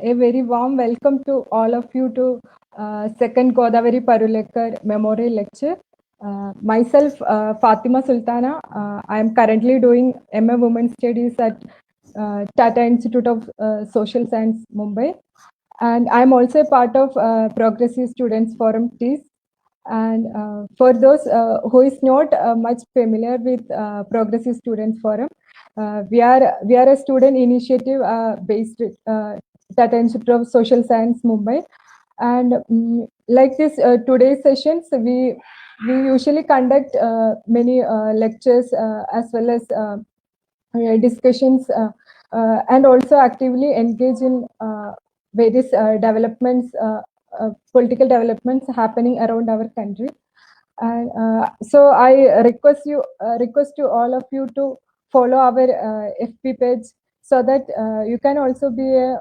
A very warm welcome to all of you to second Godavari Parulekar Memorial Lecture. Myself, Fatima Sultana. I am currently doing MA Women's Studies at Tata Institute of Social Science, Mumbai. And I am also a part of Progressive Students Forum, TIS. And for those who is not much familiar with Progressive Students Forum, we are a student initiative based Tata Institute of Social Science, Mumbai. And like this today's sessions, we usually conduct many lectures as well as discussions and also actively engage in various developments, political developments happening around our country. And so I request to all of you to follow our FB page so that you can also be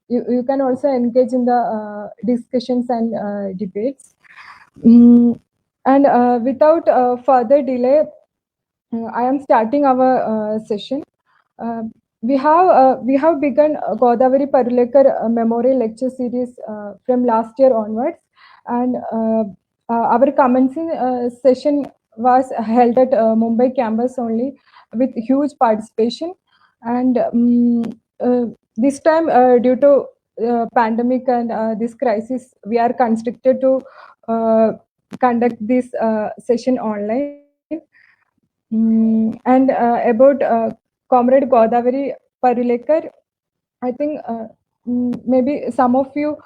you can also engage in the discussions and debates. And without further delay, I am starting our session. We have begun Godavari Parulekar Memorial Lecture Series from last year onwards, and our commencing session was held at Mumbai campus only with huge participation. And this time, due to pandemic and this crisis, we are constricted to conduct this session online. And about Comrade Godavari Parulekar, I think maybe some of you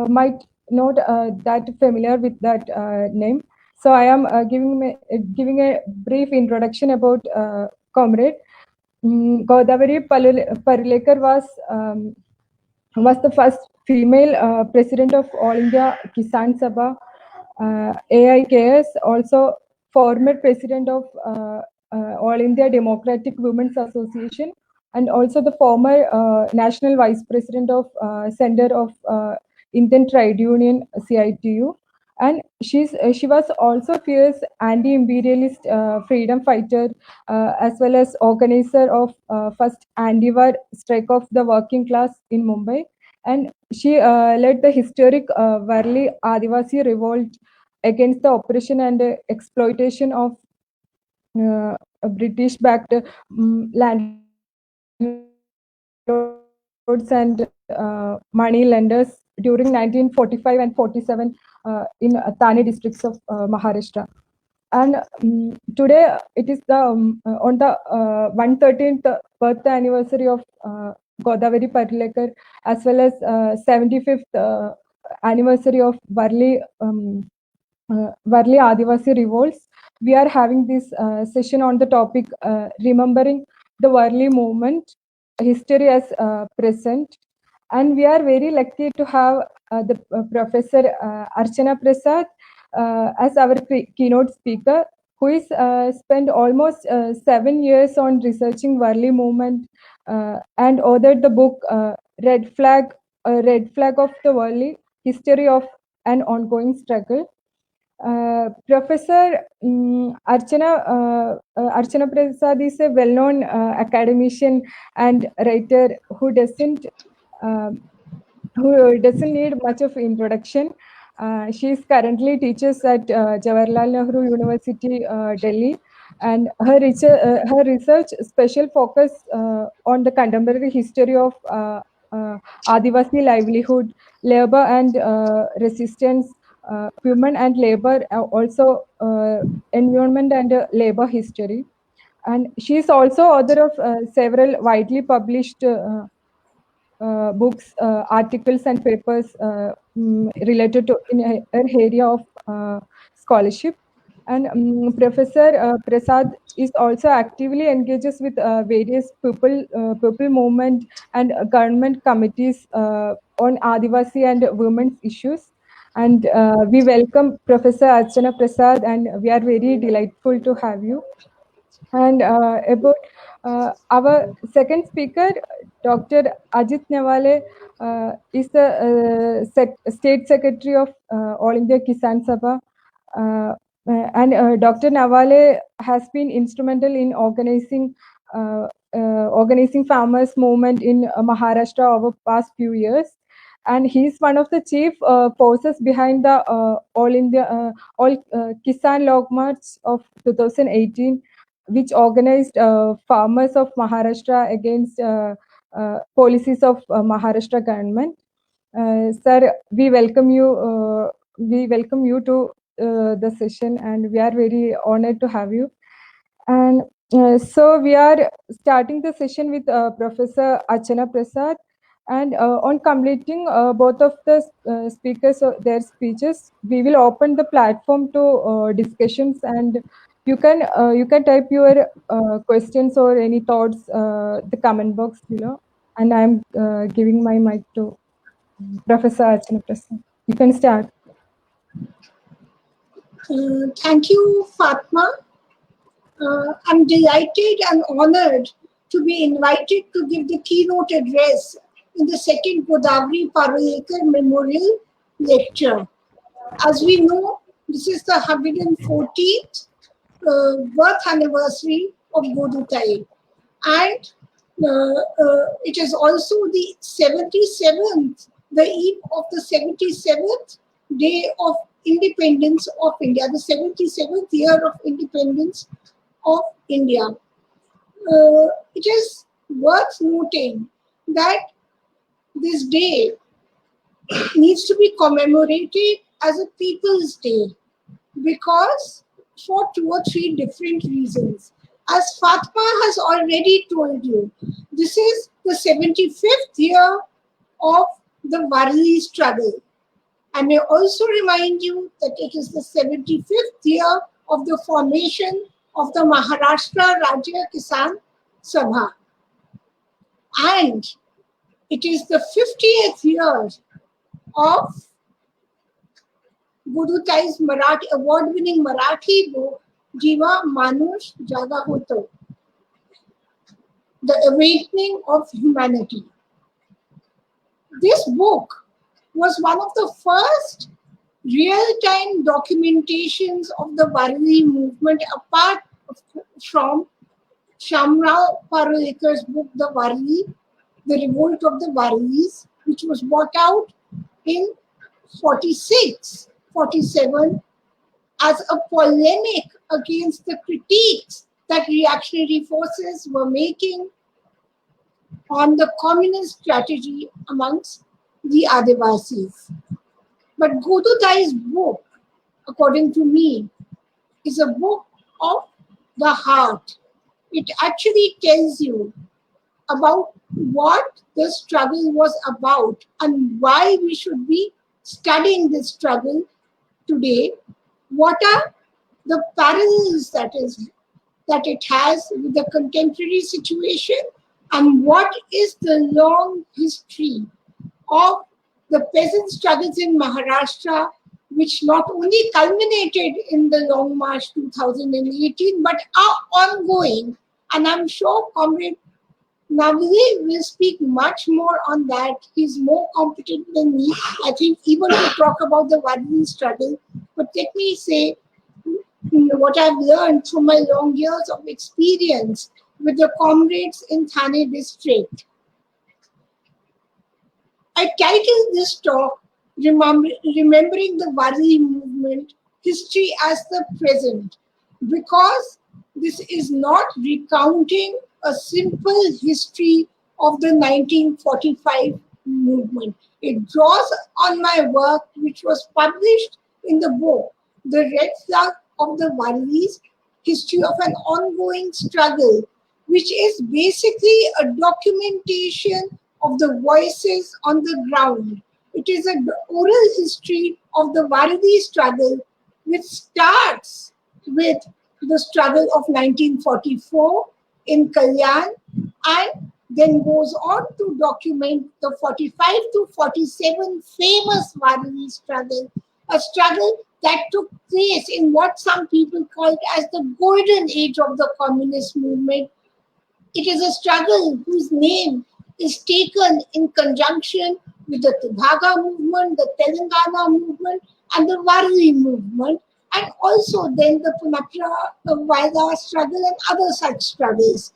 might not that familiar with that name. So I am giving a brief introduction about Comrade. Godavari Parulekar was the first female president of All India Kisan Sabha, AIKS, also former president of All India Democratic Women's Association, and also the former national vice president of Center of Indian Trade Union, CITU. And she was also fierce anti-imperialist freedom fighter, as well as organizer of first anti-war strike of the working class in Mumbai. And she led the historic Varli Adivasi revolt against the oppression and exploitation of British-backed landlords and money lenders during 1945 and 47 in Thane districts of Maharashtra. And today it is the on the 113th birth anniversary of Godavari Parulekar, as well as 75th anniversary of Varli Adivasi revolts. We are having this session on the topic remembering the Varli movement, history as present. And we are very lucky to have the Professor Archana Prasad as our keynote speaker, who is spent almost 7 years on researching Varli movement and authored the book Red Flag of the Varli, History of an Ongoing Struggle. Professor Archana Prasad is a well-known academician and writer who doesn't need much of introduction. She is currently teaches at Jawaharlal Nehru University, Delhi, and her research special focus on the contemporary history of Adivasi livelihood, labor and resistance, women and labor, also environment and labor history. And she is also author of several widely published books, articles, and papers related to in her area of scholarship. And Professor Prasad is also actively engages with various people movement and government committees on Adivasi and women's issues. And we welcome Professor Archana Prasad, and we are very delightful to have you. And about our second speaker, Dr. Ajit Nawale, is the State Secretary of All India Kisan Sabha. And Dr. Nawale has been instrumental in organizing organizing farmers movement in Maharashtra over past few years. And he's one of the chief forces behind the All Kisan Log March of 2018, which organized farmers of Maharashtra against policies of Maharashtra government. Sir, we welcome you. We welcome you to the session, and we are very honored to have you. And so we are starting the session with Professor Archana Prasad. And on completing both of the speakers, their speeches, we will open the platform to discussions, and you can type your questions or any thoughts the comment box below. And I'm giving my mic to Professor Archana Prasad. You can start. Thank you, Fatma. I'm delighted and honored to be invited to give the keynote address in the second Godavari Parulekar Memorial Lecture. As we know, this is the 114th birth anniversary of Godutai, and it is also the 77th, the eve of the 77th day of independence of India, the 77th year of independence of India. It is worth noting that this day needs to be commemorated as a People's Day because for 2 or 3 different reasons. As Fatma has already told you, this is the 75th year of the Varli struggle. I may also remind you that it is the 75th year of the formation of the Maharashtra Rajya Kisan Sabha. And it is the 50th year of Gudutai's Marathi award-winning Marathi book, Jiva Manush Jaga Hoto, The Awakening of Humanity. This book was one of the first real-time documentations of the Varli movement, apart from Shamrao Parulekar's book, The Varli, The Revolt of the Varlis, which was brought out in 46, 47 as a polemic against the critiques that reactionary forces were making on the communist strategy amongst the Adivasis. But Godutai's book, according to me, is a book of the heart. It actually tells you about what the struggle was about and why we should be studying this struggle today. What are the parallels that it has with the contemporary situation, and what is the long history of the peasant struggles in Maharashtra, which not only culminated in the Long March 2018, but are ongoing. And I'm sure Comrade Navali will speak much more on that. He's more competent than me, I think, even to talk about the Varli struggle. But let me say what I've learned through my long years of experience with the comrades in Thane district. I titled this talk, Remembering the Varli Movement, History as the Present, because this is not recounting a simple history of the 1945 movement. It draws on my work, which was published in the book, The Red Flag of the Varlis, History of an Ongoing Struggle, which is basically a documentation of the voices on the ground. It is an oral history of the Varli struggle, which starts with the struggle of 1944 in Kalyan and then goes on to document the 45 to 47 famous Varli struggle, a struggle that took place in what some people called as the golden age of the communist movement. It is a struggle whose name is taken in conjunction with the Tibhaga movement, the Telangana movement, and the Varli movement, and also then the Punapra Vaida struggle and other such struggles.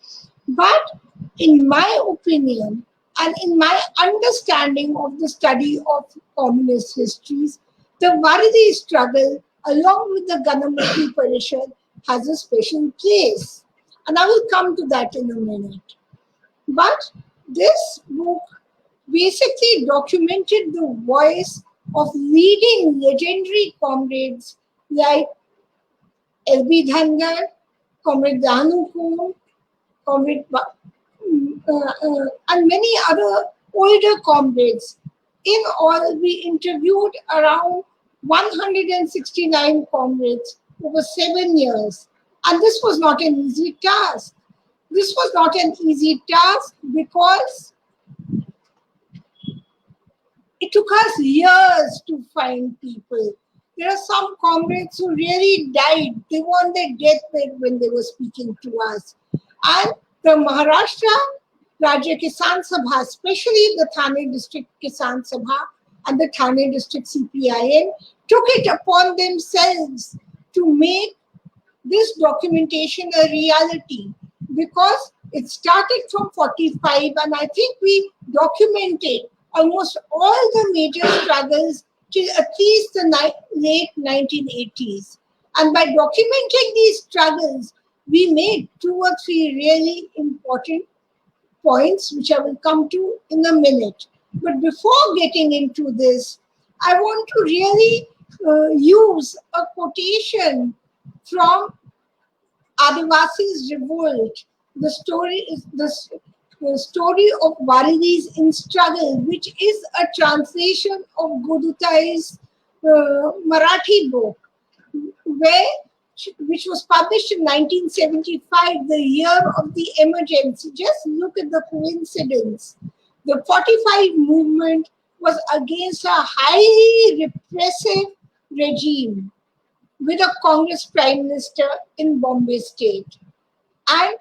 But in my opinion and in my understanding of the study of communist histories, the Varadi struggle, along with the Ganamati Parishad, has a special place. And I will come to that in a minute. But this book basically documented the voice of leading legendary comrades like L.B. Dhangar, Comrade Danu Kuhn, Comrade and many other older comrades. In all, we interviewed around 169 comrades over 7 years. And this was not an easy task. This was not an easy task because it took us years to find people. There are some comrades who really died. They were on their deathbed when they were speaking to us. And the Maharashtra Rajya Kisan Sabha, especially the Thane District Kisan Sabha and the Thane District CPIM, took it upon themselves to make this documentation a reality, because it started from 45, and I think we documented almost all the major struggles till at least the late 1980s. And by documenting these struggles, we made 2 or 3 really important points, which I will come to in a minute. But before getting into this, I want to really use a quotation from Adivasi's Revolt. The story is the story of Varadi's in Struggle, which is a translation of Godutai's Marathi book, where which was published in 1975, the year of the emergency. Just look at the coincidence. The 45 movement was against a highly repressive regime with a Congress Prime Minister in Bombay State. And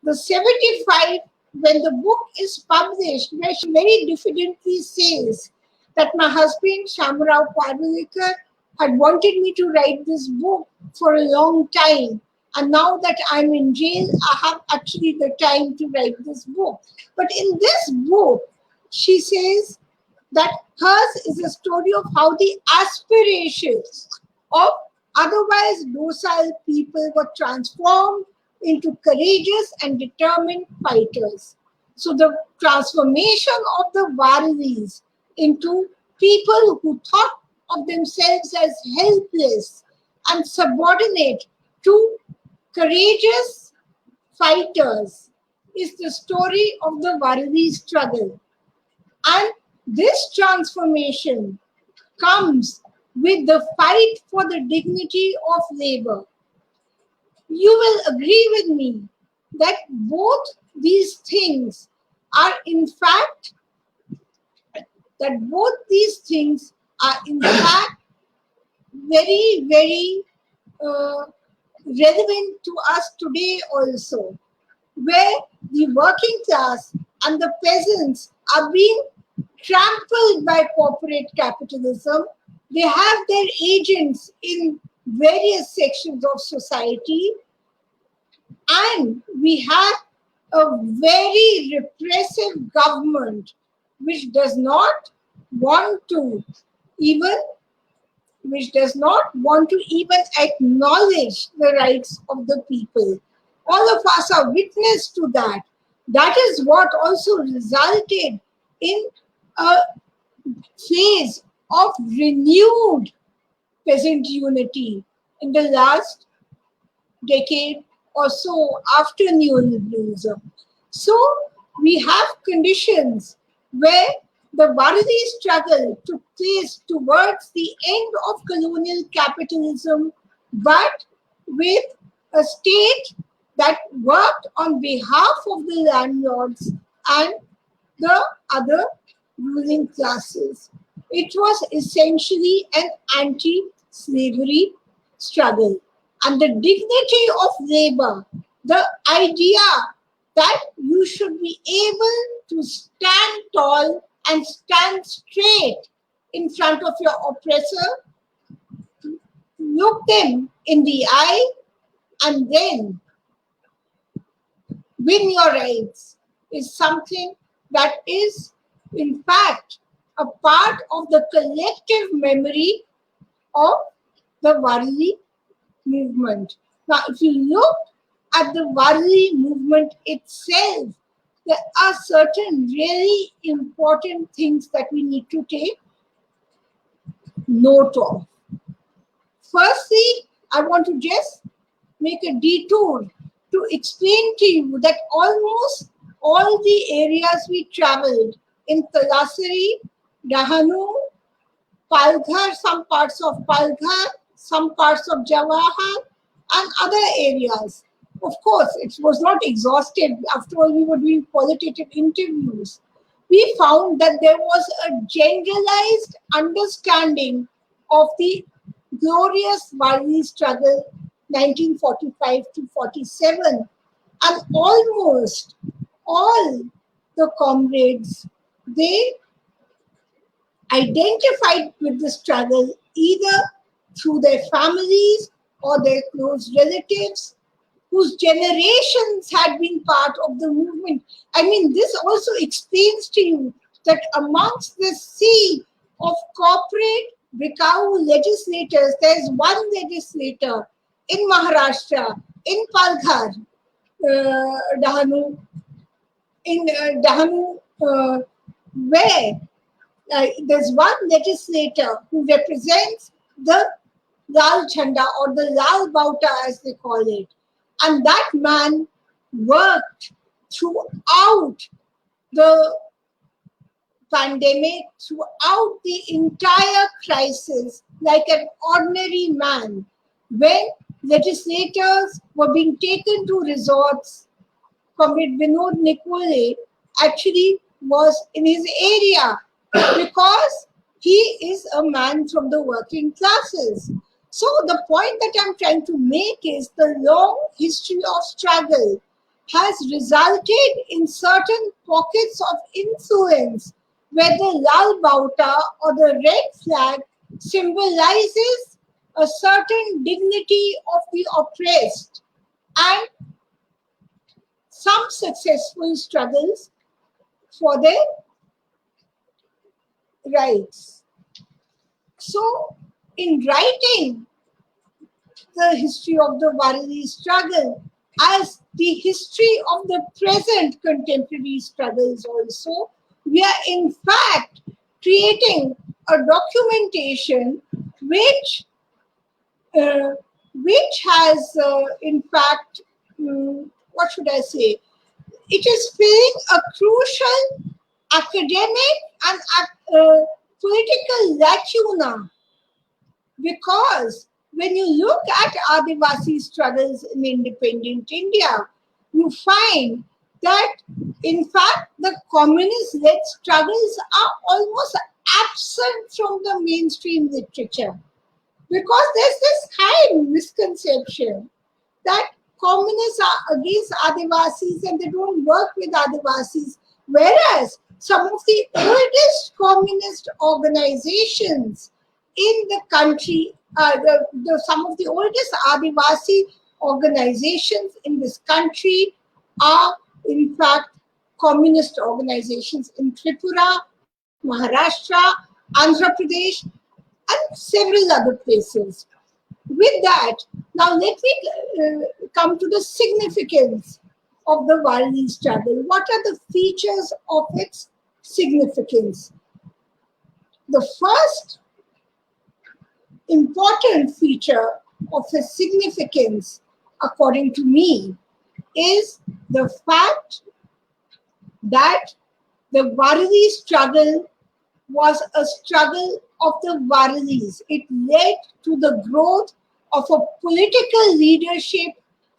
the 75, when the book is published, where she very diffidently says that my husband, Shamrao Parvalekar, had wanted me to write this book for a long time. And now that I'm in jail, I have actually the time to write this book. But in this book, she says that hers is a story of how the aspirations of otherwise docile people were transformed into courageous and determined fighters. So the transformation of the Varadis into people who thought of themselves as helpless and subordinate to courageous fighters is the story of the Varadi struggle. And this transformation comes with the fight for the dignity of labor. You will agree with me that both these things are in fact very, very relevant to us today also, where the working class and the peasants are being trampled by corporate capitalism. They have their agents in various sections of society, and we have a very repressive government which does not want to even acknowledge the rights of the people. All of us are witness to that. That is what also resulted in a phase of renewed peasant unity in the last decade or so after neoliberalism. So we have conditions where the Varadi struggle took place towards the end of colonial capitalism, but with a state that worked on behalf of the landlords and the other ruling classes. It was essentially an anti-slavery struggle. And the dignity of labor, the idea that you should be able to stand tall and stand straight in front of your oppressor, look them in the eye, and then win your rights is something that is, in fact, a part of the collective memory of the Varli movement. Now, if you look at the Varli movement itself, there are certain really important things that we need to take note of. Firstly, I want to just make a detour to explain to you that almost all the areas we traveled in Talasari, Dahanu, Palghar, some parts of Palghar, some parts of Jawahar, and other areas. Of course, it was not exhaustive. After all, we were doing qualitative interviews. We found that there was a generalized understanding of the glorious Varli struggle 1945 to 47, and almost all the comrades, they identified with the struggle either through their families or their close relatives whose generations had been part of the movement. I mean, this also explains to you that amongst the sea of corporate Bikau legislators, there's one legislator in Maharashtra, in Palghar, Dahanu, where there's one legislator who represents the Lal Chanda or the Lal Bauta as they call it. And that man worked throughout the pandemic, throughout the entire crisis, like an ordinary man. When legislators were being taken to resorts, Comrade Vinod Nikole actually was in his area because he is a man from the working classes. So the point that I'm trying to make is the long history of struggle has resulted in certain pockets of influence where the Lal Bauta or the red flag symbolizes a certain dignity of the oppressed and some successful struggles for their rights. So, in writing the history of the Varli struggle as the history of the present contemporary struggles also, we are in fact creating a documentation which has in fact, what should I say, it is filling a crucial academic and political lacuna, because when you look at Adivasi struggles in independent India, you find that in fact the communist-led struggles are almost absent from the mainstream literature, because there's this high misconception that communists are against Adivasis and they don't work with Adivasis, whereas some of the oldest communist organizations in the country, some of the oldest Adivasi organizations in this country are in fact communist organizations in Tripura, Maharashtra, Andhra Pradesh, and several other places. With that, now let me come to the significance of the Varli struggle. What are the features of its significance? The first important feature of its significance, according to me, is the fact that the Varli struggle was a struggle of the Varlis. It led to the growth of a political leadership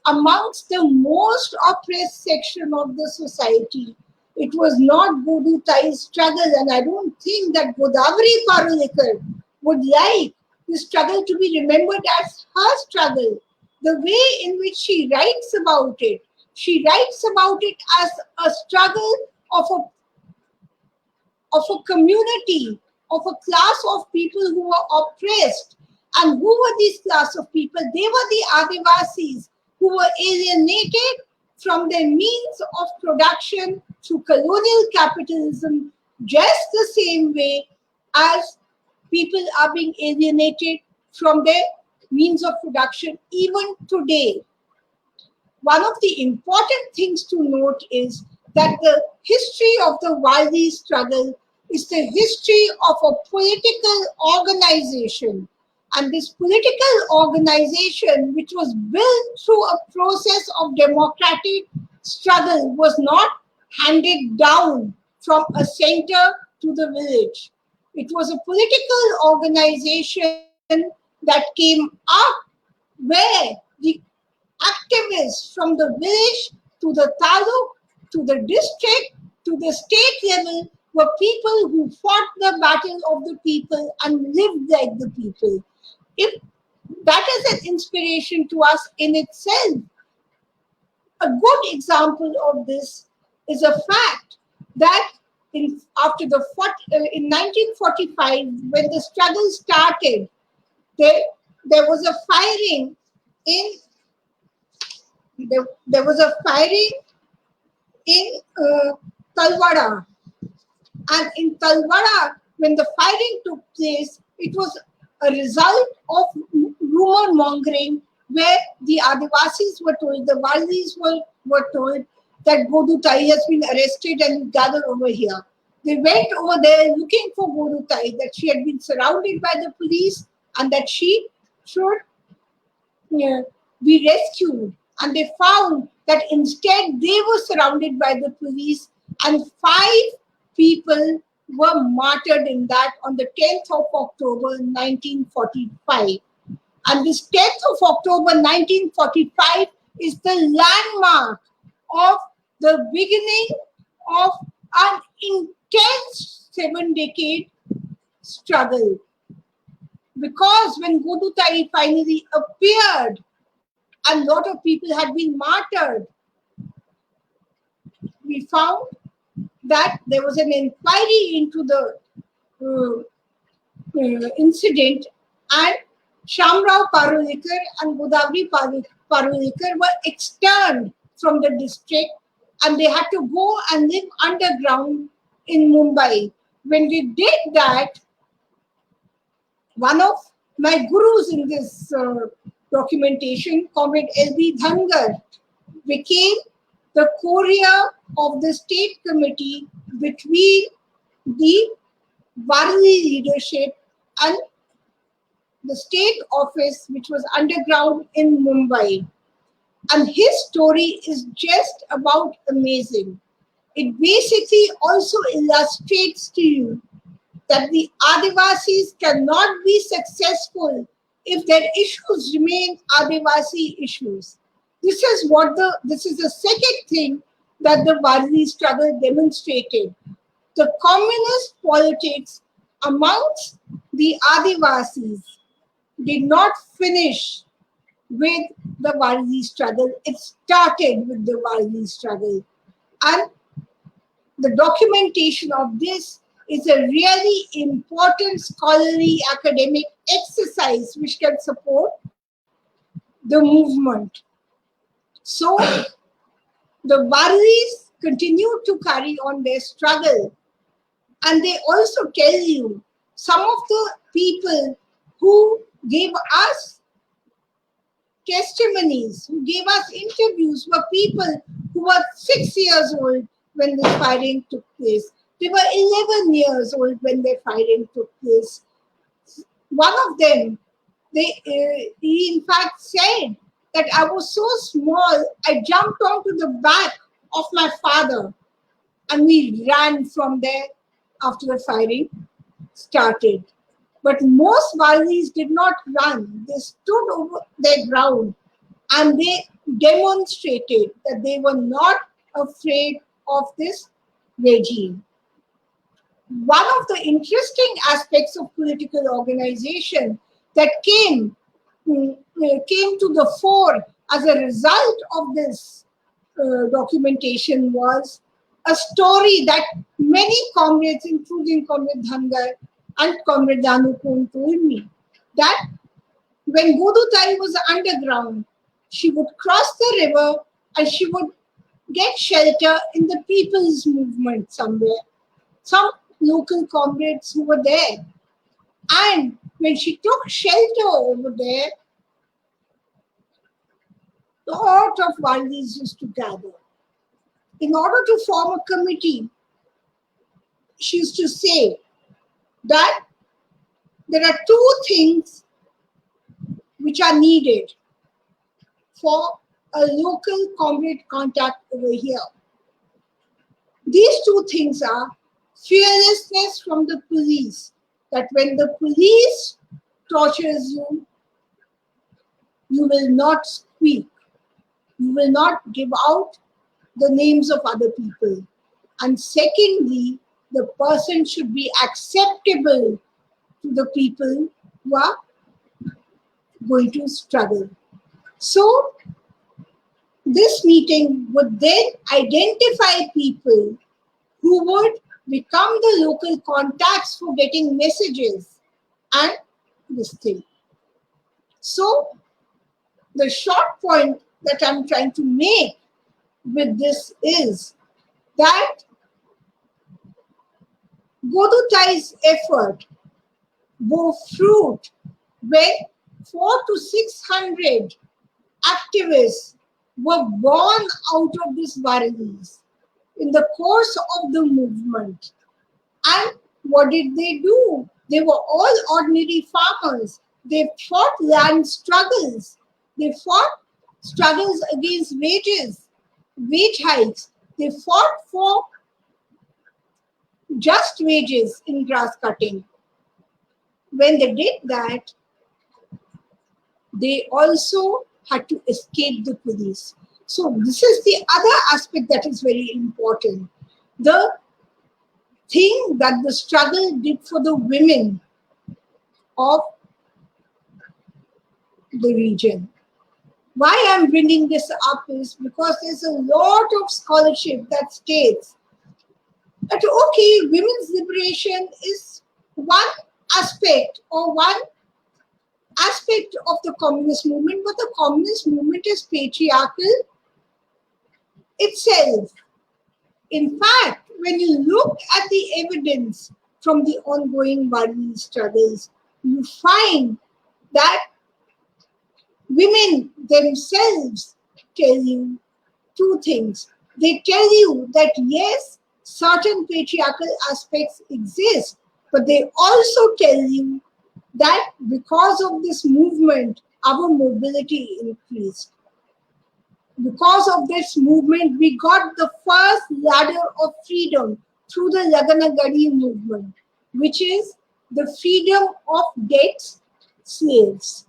amongst the most oppressed section of the society. It was not Bodutai's struggle, and I don't think that Godavari Parulekar would like the struggle to be remembered as her struggle. The way in which she writes about it as a struggle of a community, of a class of people who were oppressed. And who were these class of people? They were the Adivasis who were alienated from their means of production through colonial capitalism, just the same way as people are being alienated from their means of production even today. One of the important things to note is that the history of the Warli struggle is the history of a political organization. And this political organization, which was built through a process of democratic struggle, was not handed down from a center to the village. It was a political organization that came up where the activists from the village to the taluk, to the district, to the state level were people who fought the battle of the people and lived like the people. If that is an inspiration to us in itself. A good example of this is a fact that in 1945, when the struggle started, there was a firing in there was a firing in Talwada. And in Talwada, when the firing took place, it was a result of rumor mongering where the Adivasis were told, the Warlis were told that Godu Tai has been arrested and gathered over here. They went over there looking for Godu Tai, that she had been surrounded by the police and that she should be rescued. And they found that instead they were surrounded by the police and 5 people were martyred in that on the 10th of October 1945. And this 10th of October 1945 is the landmark of the beginning of an intense 7-decade struggle. Because when Godu Tai finally appeared and a lot of people had been martyred, we found that there was an inquiry into the incident, and Shamrao Parulekar and Godavari Parulekar were externed from the district and they had to go and live underground in Mumbai. When they did that, one of my gurus in this documentation, Comrade L.B. Dhangar, became the courier of the state committee between the Warli leadership and the state office, which was underground in Mumbai. And his story is just about amazing. It basically also illustrates to you that the Adivasis cannot be successful if their issues remain Adivasi issues. This is the second thing that the Warli struggle demonstrated. The communist politics amongst the Adivasis did not finish with the Warli struggle. It started with the Warli struggle. And the documentation of this is a really important scholarly academic exercise which can support the movement. So the Warlis continue to carry on their struggle, and they also tell you some of the people who gave us testimonies, who gave us interviews, were people who were 6 years old when the firing took place. They were 11 years old when the firing took place. One of them, he in fact said that I was so small, I jumped onto the back of my father and we ran from there after the firing started. But most Warlis did not run. They stood over their ground and they demonstrated that they were not afraid of this regime. One of the interesting aspects of political organization that came to the fore as a result of this documentation was a story that many comrades, including Comrade Dhangar and Comrade Danupon, told me, that when Godu Tai was underground, she would cross the river and she would get shelter in the people's movement somewhere. Some local comrades who were there. And when she took shelter over there, a lot of Wardis used to gather. In order to form a committee, she used to say that there are two things which are needed for a local comrade contact over here. These two things are fearlessness from the police, that when the police tortures you, you will not speak. You will not give out the names of other people. And secondly, the person should be acceptable to the people who are going to struggle. So, this meeting would then identify people who would become the local contacts for getting messages and this thing. So, the short point that I'm trying to make with this is that Godutai's effort bore fruit when 400 to 600 activists were born out of these Varalis in the course of the movement. And what did they do? They were all ordinary farmers. They fought land struggles. They fought struggles against wages, wage hikes. They fought for just wages in grass cutting. When they did that, they also had to escape the police. So this is the other aspect that is very important. The thing that the struggle did for the women of the region. Why I'm bringing this up is because there's a lot of scholarship that states that, okay, women's liberation is one aspect or one aspect of the communist movement, but the communist movement is patriarchal itself. In fact, when you look at the evidence from the ongoing Varli struggles, you find that women themselves tell you two things. They tell you that yes, certain patriarchal aspects exist, but they also tell you that because of this movement, our mobility increased. Because of this movement, we got the first ladder of freedom through the Laganagadi movement, which is the freedom of debt slaves.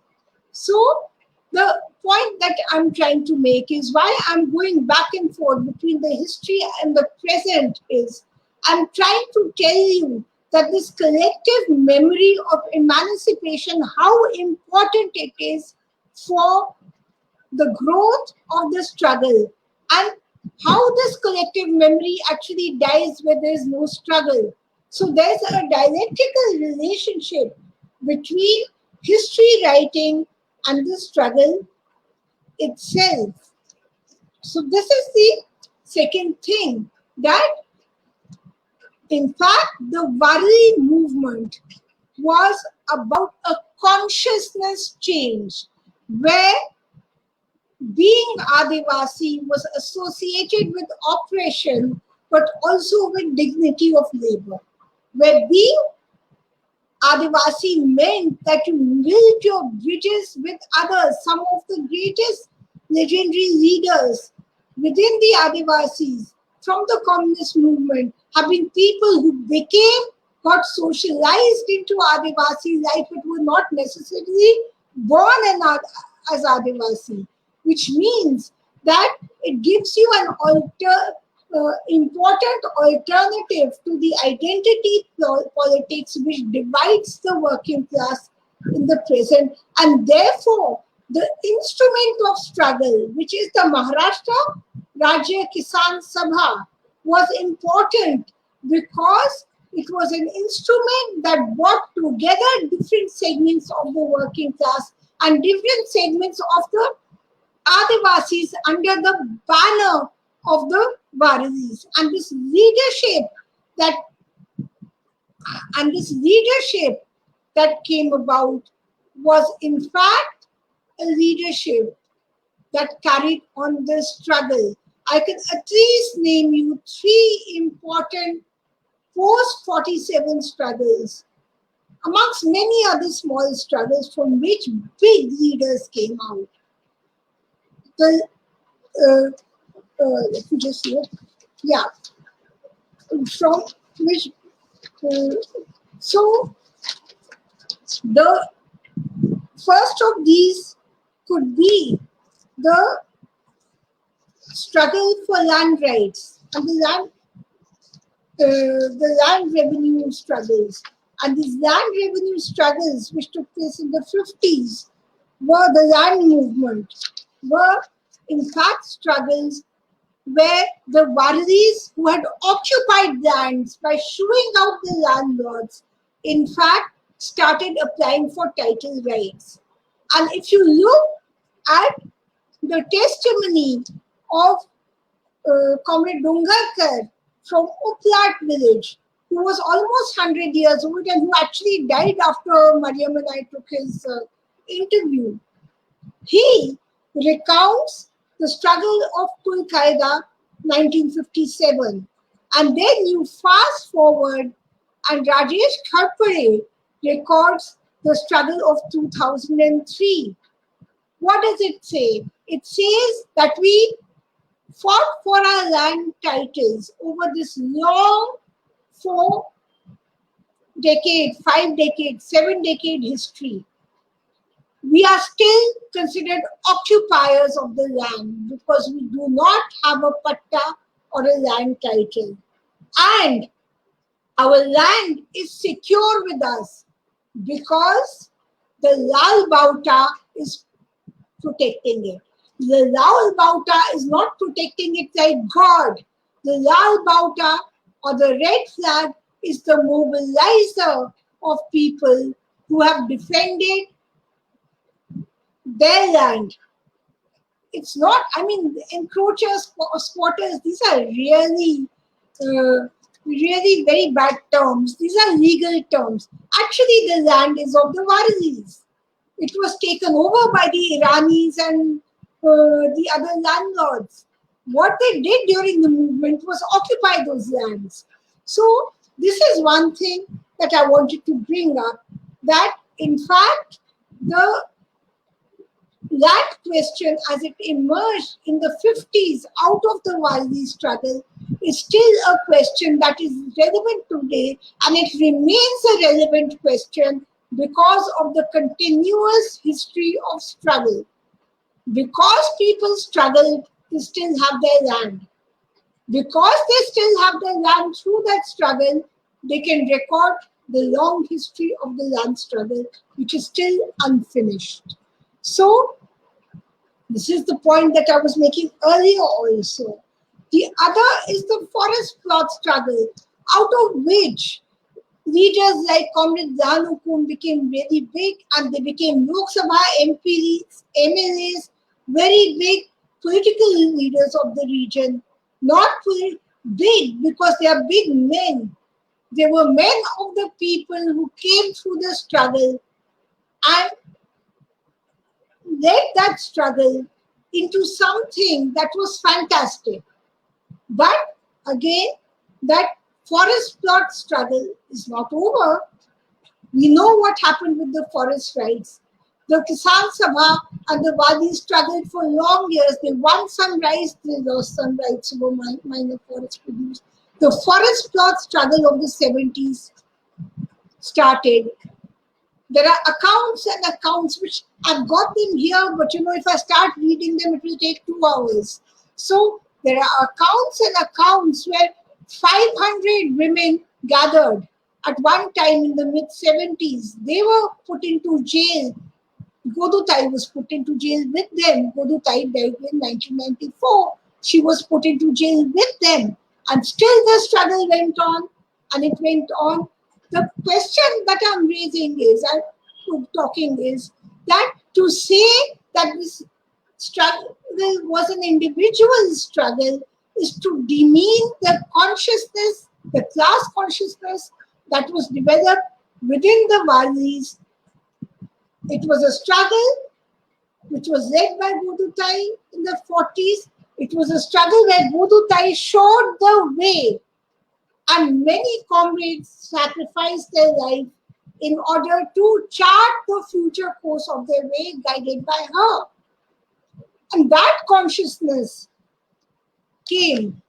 So, the point that I'm trying to make is why I'm going back and forth between the history and the present is I'm trying to tell you that this collective memory of emancipation, how important it is for the growth of the struggle and how this collective memory actually dies where there is no struggle. So there's a dialectical relationship between history writing and the struggle itself. So this is the second thing, that in fact the Varli movement was about a consciousness change where being Adivasi was associated with oppression but also with dignity of labor, where being Adivasi meant that you built your bridges with others. Some of the greatest legendary leaders within the Adivasis from the communist movement have been people who got socialized into Adivasi life but were not necessarily born as Adivasi, which means that it gives you an important alternative to the identity politics which divides the working class in the present, and therefore the instrument of struggle, which is the Maharashtra Rajya Kisan Sabha, was important because it was an instrument that brought together different segments of the working class and different segments of the Adivasis under the banner of the Bharatis. And this leadership that came about was in fact a leadership that carried on the struggle. I can at least name you three important post 47 struggles, amongst many other small struggles from which big leaders came out. The, let me just look. Yeah, from which, uh, so the first of these could be the struggle for land rights and the land revenue struggles. And these land revenue struggles, which took place in the 50s, were the land movement, were in fact struggles where the Bharatis who had occupied lands by shooing out the landlords, in fact, started applying for title rights. And if you look at the testimony of Comrade Dungarkar from Uplat village, who was almost 100 years old and who actually died after Mariam and I took his interview. He recounts the struggle of Kul Qaeda 1957. And then you fast forward and Rajesh Kharpare records the struggle of 2003. What does it say? It says that we fought for our land titles over this long 4-decade, 5-decade, 7-decade history. We are still considered occupiers of the land because we do not have a patta or a land title. And our land is secure with us because the Lal Bauta is protecting it. The Lal Bauta is not protecting it like God. The Lal Bauta or the red flag is the mobilizer of people who have defended their land. It's not, I mean, encroachers, squatters, these are really, really very bad terms. These are legal terms. Actually, the land is of the Bharatis. It was taken over by the Iranis and the other landlords. What they did during the movement was occupy those lands. So this is one thing that I wanted to bring up, that in fact, the land question as it emerged in the 50s out of the Bharati struggle is still a question that is relevant today, and it remains a relevant question because of the continuous history of struggle. Because people struggled to still have their land. Because they still have their land through that struggle, they can record the long history of the land struggle, which is still unfinished. So, this is the point that I was making earlier also. The other is the forest plot struggle, out of which leaders like Comrade Zahan Hukum became really big, and they became Lok Sabha MPs, MLAs, very big political leaders of the region. Not big because they are big men. They were men of the people who came through the struggle and led that struggle into something that was fantastic. But again, that forest plot struggle is not over. We know what happened with the forest rights. The Kisan Sabha and the Wadi struggled for long years. They won some rights, they lost some rights over minor forest produce. The forest plot struggle of the 70s started. There are accounts and accounts which I've got them here, but if I start reading them, it will take 2 hours. So there are accounts and accounts where 500 women gathered at one time in the mid-70s. They were put into jail. Godu Tai was put into jail with them. Godu Tai died in 1994. She was put into jail with them. And still the struggle went on, and it went on. The question that I'm raising is, is that to say that this struggle was an individual struggle is to demean the consciousness, the class consciousness that was developed within the Varlis. It was a struggle which was led by Bodutai in the 40s. It was a struggle where Bodutai showed the way, and many comrades sacrificed their life in order to chart the future course of their way, guided by her. And that consciousness came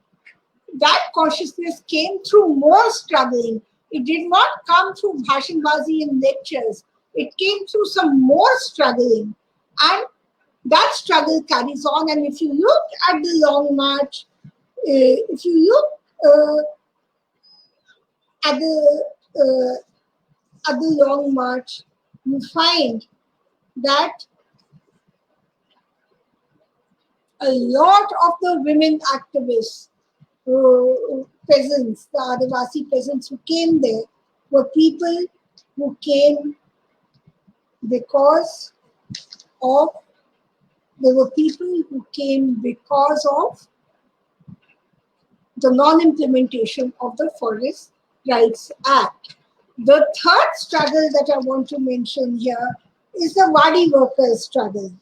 through more struggling. It did not come through bhashanbazi and lectures. It came through some more struggling. And that struggle carries on. And if you look at the Long March, if you look at the Long March, you find that a lot of the women activists, peasants, the Adivasi peasants who came there, were people who came because of the non-implementation of the Forest Rights Act. The third struggle that I want to mention here is the Wadi workers' struggle.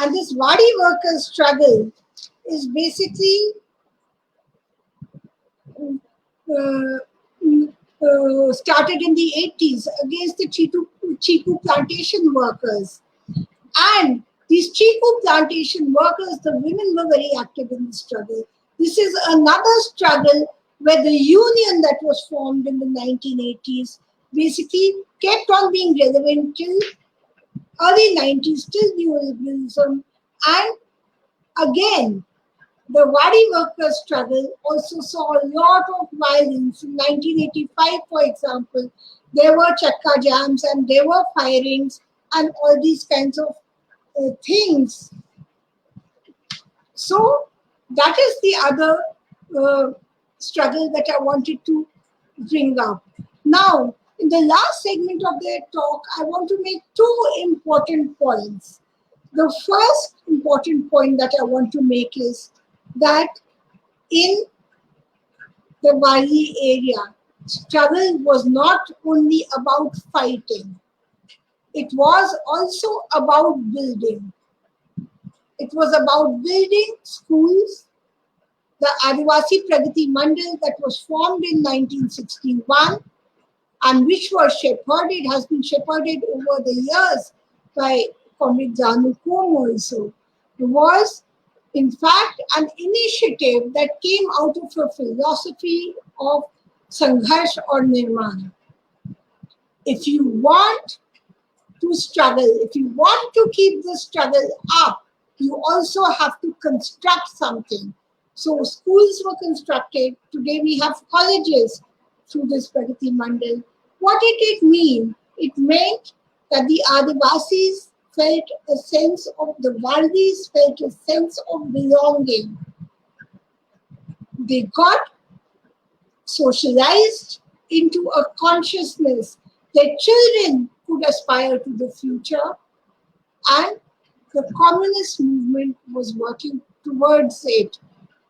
And this Wadi workers' struggle is basically started in the 80s against the Chiku plantation workers. And these Chiku plantation workers, the women were very active in the struggle. This is another struggle where the union that was formed in the 1980s basically kept on being relevant till early 90s, till neoliberalism. And again, the Wadi workers' struggle also saw a lot of violence. In 1985, for example, there were chakka jams and there were firings and all these kinds of things. So that is the other struggle that I wanted to bring up. Now, in the last segment of their talk, I want to make two important points. The first important point that I want to make is that in the Wadi area, struggle was not only about fighting, it was also about building. It was about building schools. The Adivasi Pragati Mandal that was formed in 1961 and which was shepherded, has been shepherded over the years by Comrade Janu Kom also, was in fact an initiative that came out of a philosophy of Sangharsh or Nirman. If you want to struggle, if you want to keep the struggle up, you also have to construct something. So schools were constructed. Today we have colleges through this Pragati Mandal. What did it mean? It meant that the Adivasis felt a sense of, the Valdis felt a sense of belonging. They got socialized into a consciousness that children could aspire to the future, and the communist movement was working towards it.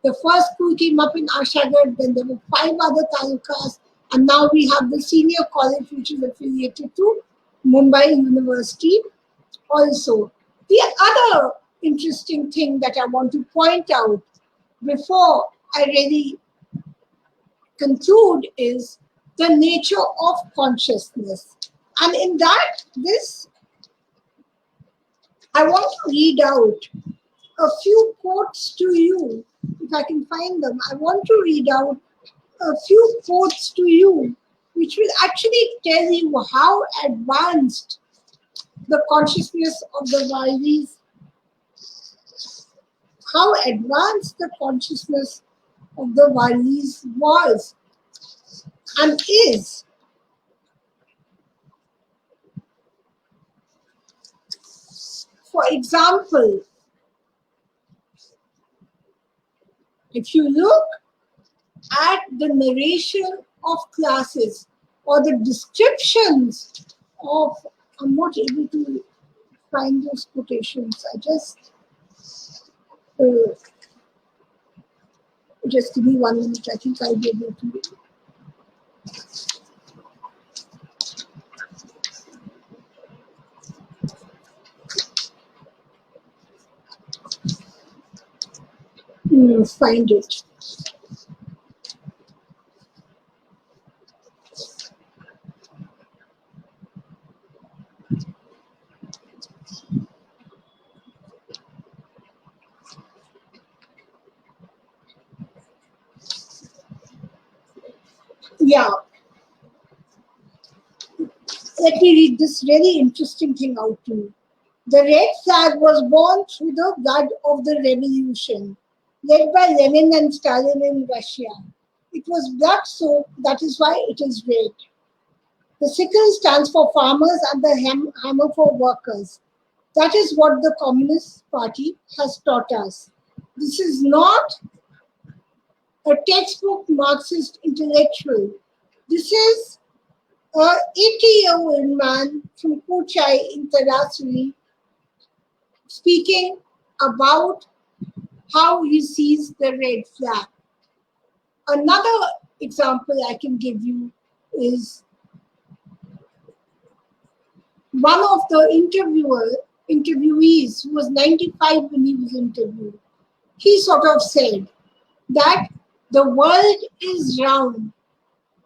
The first school came up in Ashagarh, then there were 5 other talukas, and now we have the senior college which is affiliated to Mumbai University also. The other interesting thing that I want to point out before I really conclude is the nature of consciousness. And in that, I want to read out a few quotes to you, if I can find them. I want to read out a few quotes to you, which will actually tell you how advanced the consciousness of the Valdis, how advanced the consciousness of the Valdis was and is. For example, if you look at the narration of classes or the descriptions of, I'm not able to find those quotations. I just Just give me 1 minute. I think I'll be able to. Find it. Yeah, let me read this really interesting thing out to you. The red flag was born through the blood of the revolution, led by Lenin and Stalin in Russia. It was blood soaked, that is why it is red. The sickle stands for farmers and the hammer for workers. That is what the Communist Party has taught us. This is not a textbook Marxist intellectual. This is a 80-year-old man from Kochai in Tarasuri speaking about how he sees the red flag. Another example I can give you is one of the interviewees who was 95 when he was interviewed. He sort of said that the world is round,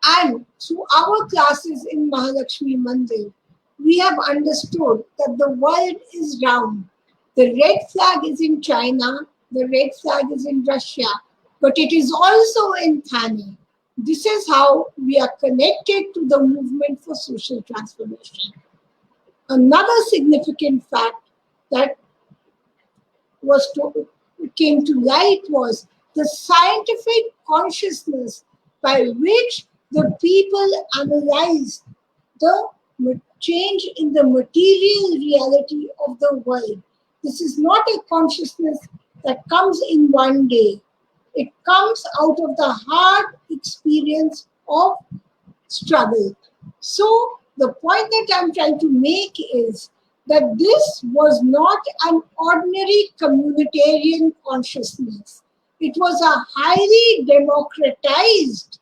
and through our classes in Mahalakshmi Mandir, we have understood that the world is round. The red flag is in China, the red flag is in Russia, but it is also in Thane. This is how we are connected to the movement for social transformation. Another significant fact that came to light was the scientific consciousness by which the people analyzed the change in the material reality of the world. This is not a consciousness that comes in one day. It comes out of the hard experience of struggle. So the point that I'm trying to make is that this was not an ordinary communitarian consciousness. It was a highly democratized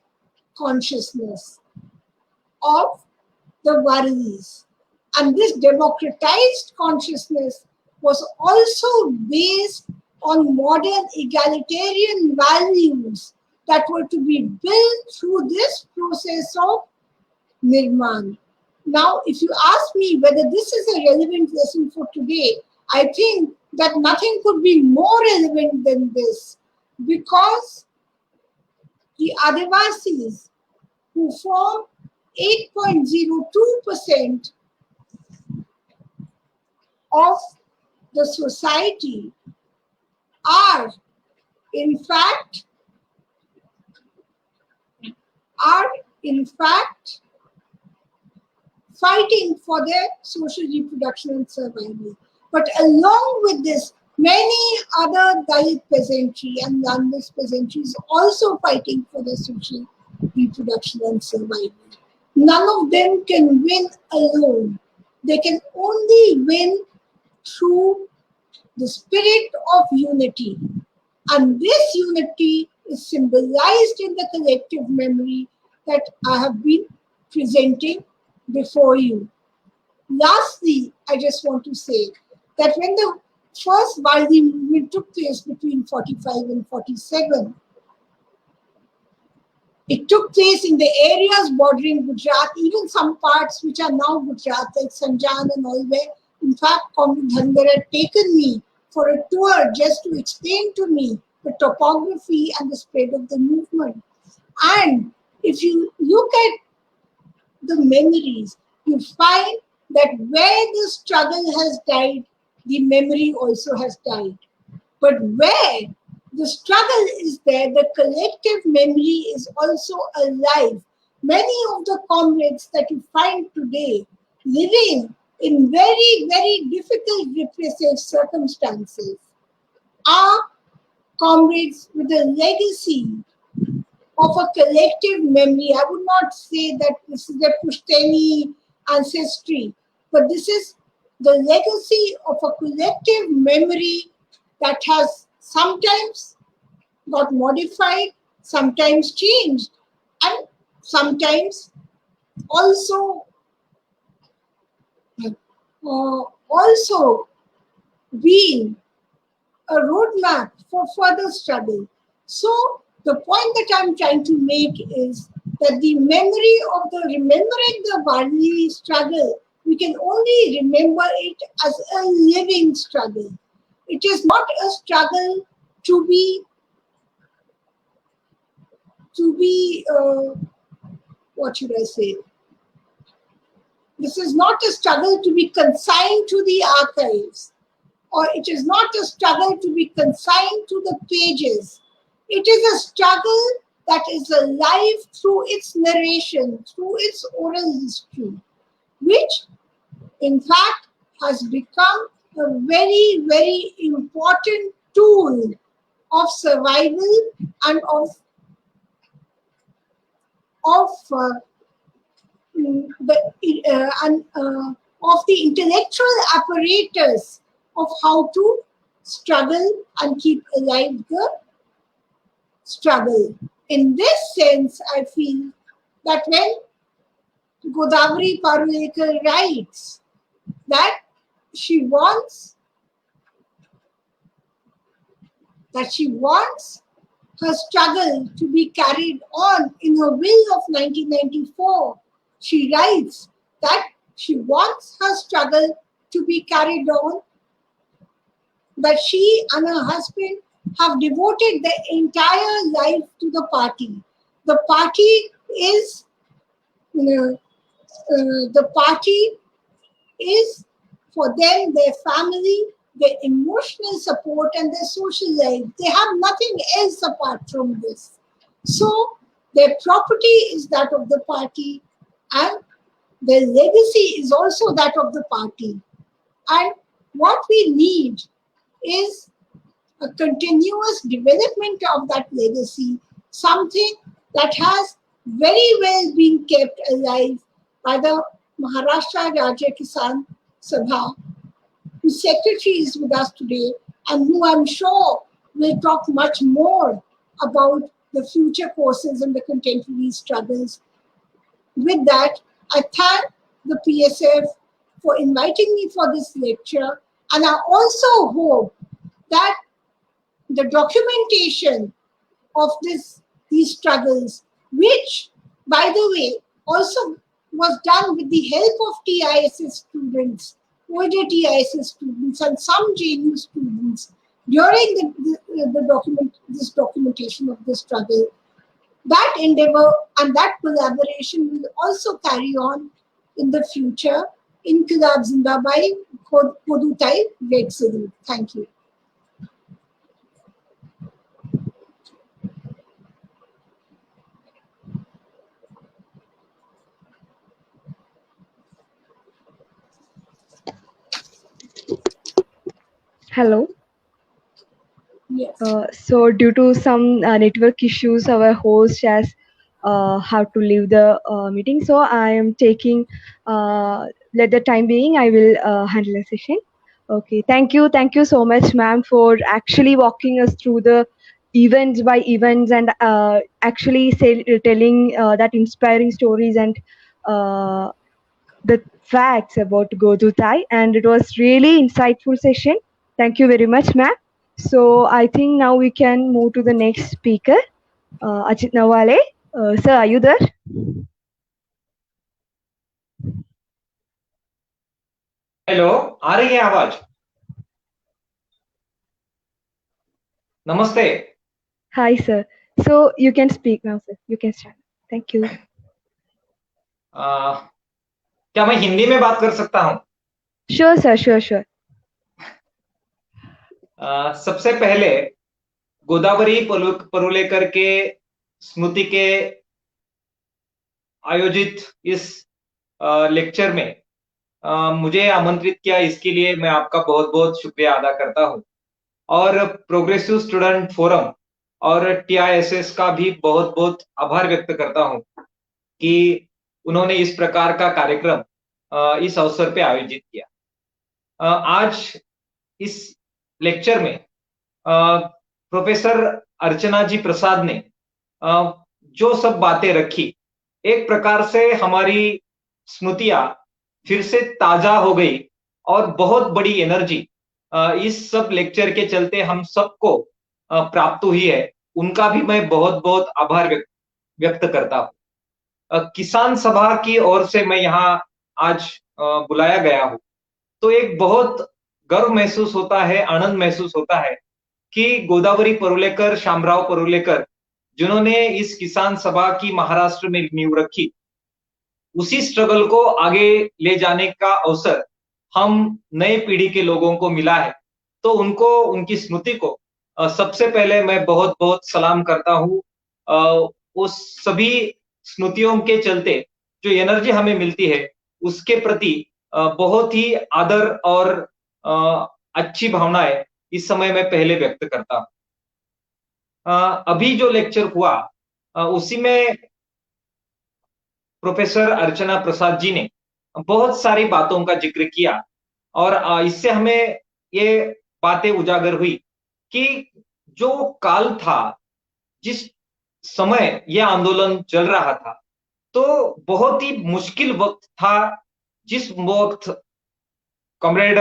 consciousness of the Varlis. And this democratized consciousness was also based on modern egalitarian values that were to be built through this process of Nirman. Now, if you ask me whether this is a relevant lesson for today, I think that nothing could be more relevant than this, because the Adivasis, who form 8.02% of the society, are in fact fighting for their social reproduction and survival. But along with this, many other Dalit peasantry and landless peasantry is also fighting for their social reproduction and survival. None of them can win alone. They can only win through the spirit of unity. And this unity is symbolized in the collective memory that I have been presenting before you. Lastly, I just want to say that when the first Varli movement took place between 45 and 47, it took place in the areas bordering Gujarat, even some parts which are now Gujarat, like Sanjan and all, where in fact Comrade Dhangar had taken me for a tour just to explain to me the topography and the spread of the movement. And if you look at the memories, you find that where the struggle has died, the memory also has died. But where the struggle is there, the collective memory is also alive. Many of the comrades that you find today living in very, very difficult repressive circumstances are comrades with a legacy of a collective memory. I would not say that this is a Pushtani ancestry, but this is the legacy of a collective memory that has sometimes got modified, sometimes changed, and sometimes also being a roadmap for further struggle. So the point that I'm trying to make is that the memory of remembering the Varli struggle, we can only remember it as a living struggle. It is not a struggle to be what should I say? This is not a struggle to be consigned to the archives, or it is not a struggle to be consigned to the pages. It is a struggle that is alive through its narration, through its oral history, which in fact has become a very, very important tool of survival and of the intellectual apparatus of how to struggle and keep alive the struggle. In this sense, I feel that when Godavari Parulekar writes that she wants her struggle to be carried on in her will of 1994, she writes that she wants her struggle to be carried on, that she and her husband have devoted their entire life to the party. The party is for them, their family, their emotional support, and their social life. They have nothing else apart from this. So their property is that of the party, and their legacy is also that of the party. And what we need is a continuous development of that legacy, something that has very well been kept alive by the Maharashtra Rajya Kisan Sabha, whose secretary is with us today, and who I'm sure will talk much more about the future courses and the contemporary struggles. With that, I thank the PSF for inviting me for this lecture, and I also hope that the documentation of these struggles, which, by the way, also was done with the help of TISS students, OJ TISS students, and some JNU students during this documentation of the struggle. That endeavor and that collaboration will also carry on in the future. Inkilab Zindabad, Kodutai, Red Salute. Thank you. Hello. Yes. So due to some network issues, our host has have to leave the meeting. So I am taking, let the time being, I will handle the session. Okay, thank you so much, ma'am, for actually walking us through the events by events and actually telling that inspiring stories and the facts about Godutai. And it was really insightful session. Thank you very much, ma'am. So I think now we can move to the next speaker, Ajit Nawale. Sir, are you there? Hello, आ रही है आवाज? नमस्ते. Hi, sir. So you can speak now, sir. You can start. Thank you. क्या मैं हिंदी में बात कर सकता हूँ? Sure, sir. Sure. सबसे पहले गोदावरी परुलेकर के स्मृति के आयोजित इस लेक्चर में मुझे आमंत्रित किया, इसके लिए मैं आपका बहुत बहुत शुक्रिया अदा करता हूं। और प्रोग्रेसिव स्टूडेंट फोरम और TISS का भी बहुत बहुत आभार व्यक्त करता हूं कि उन्होंने इस प्रकार का कार्यक्रम इस अवसर पे आयोजित किया। आज इस लेक्चर में प्रोफेसर अर्चना जी प्रसाद ने जो सब बातें रखी, एक प्रकार से हमारी स्मृतियां फिर से ताजा हो गई और बहुत बड़ी एनर्जी इस सब लेक्चर के चलते हम सबको प्राप्त हुई है। उनका भी मैं बहुत बहुत आभार व्यक्त करता हूँ। किसान सभा की ओर से मैं यहाँ आज बुलाया गया हूँ, तो एक बहुत गर्व महसूस होता है, आनंद महसूस होता है कि गोदावरी परुलेकर, शामराव परुलेकर, जिन्होंने इस किसान सभा की महाराष्ट्र में नींव रखी, उसी स्ट्रगल को आगे ले जाने का अवसर हम नए पीढ़ी के लोगों को मिला है। तो उनको, उनकी स्मृति को सबसे पहले मैं बहुत बहुत सलाम करता हूँ। उस सभी स्मृतियों के चलते जो एनर्जी हमें मिलती है, उसके प्रति बहुत ही आदर और अच्छी भावनाएं इस समय मैं पहले व्यक्त करता हूँ। अभी जो लेक्चर हुआ उसी में प्रोफेसर अर्चना प्रसाद जी ने बहुत सारी बातों का जिक्र किया और इससे हमें ये बातें उजागर हुई कि जो काल था, जिस समय यह आंदोलन चल रहा था, तो बहुत ही मुश्किल वक्त था, जिस वक्त कॉमरेड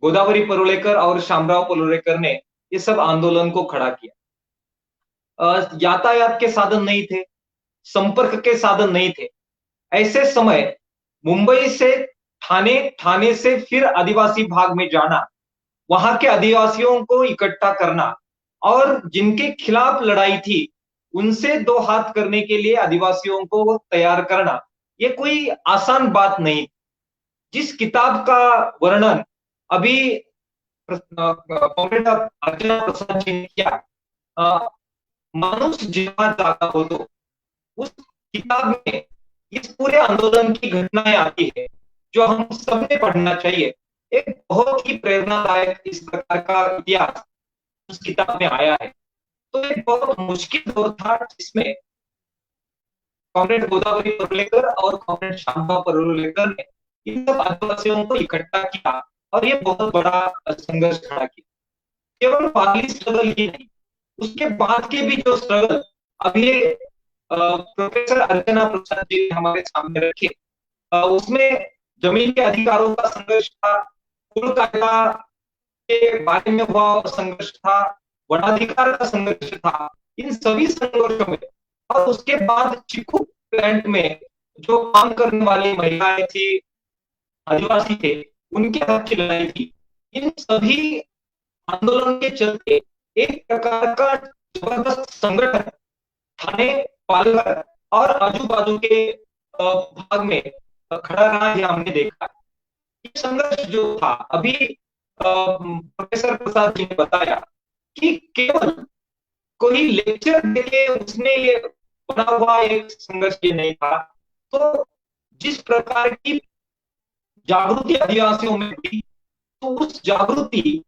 गोदावरी परुलेकर और शामराव परुलेकर ने ये सब आंदोलन को खड़ा किया। यातायात के साधन नहीं थे, संपर्क के साधन नहीं थे। ऐसे समय मुंबई से ठाणे, ठाणे से फिर आदिवासी भाग में जाना, वहां के आदिवासियों को इकट्ठा करना और जिनके खिलाफ लड़ाई थी, उनसे दो हाथ करने के लिए आदिवासियों को तैयार करना, ये कोई आसान बात नहीं। जिस किताब का वर्णन अभी कॉमरेड अर्चना प्रसाद जी ने किया, मानुष जेव्हा जागा होतो, उस किताब में इस पूरे आंदोलन की घटनाएं आती है जो हम सबने पढ़ना चाहिए। एक बहुत ही प्रेरणादायक इस प्रकार का इतिहास उस किताब में आया है। तो एक बहुत मुश्किल दौर था जिसमें कॉमरेड गोदावरी परुलेकर और कॉमरेड शामराव परुलेकर ने इन सब आदिवासियों को इकट्ठा किया और ये बहुत बड़ा संघर्ष खड़ा किया। केवल वाली स्ट्रगल ही नहीं, उसके बाद के भी जो स्ट्रगल अभी प्रोफेसर अर्चना प्रसाद जी ने हमारे सामने रखे, उसमें जमीन के अधिकारों का संघर्ष था, कुल कायदा के बारे में हुआ संघर्ष था, वनाधिकार का संघर्ष था। इन सभी संघर्षों में और उसके बाद चिकू प्लांट में जो काम करने वाली महिलाएं थी, आदिवासी थे, उनके हक की लड़ाई थी। इन सभी आंदोलन के चलते एक प्रकार का जबरदस्त संगठन ठाणे, पालघर और आजू बाजू के भाग में खड़ा रहा, ये हमने देखा। ये संघर्ष जो था, अभी प्रोफेसर प्रसाद जी ने बताया कि केवल कोई लेक्चर देके उसने ये बना हुआ एक संघर्ष ये नहीं था। तो जिस प्रकार की जागृति आदिवासियों में थी, तो उस जागृति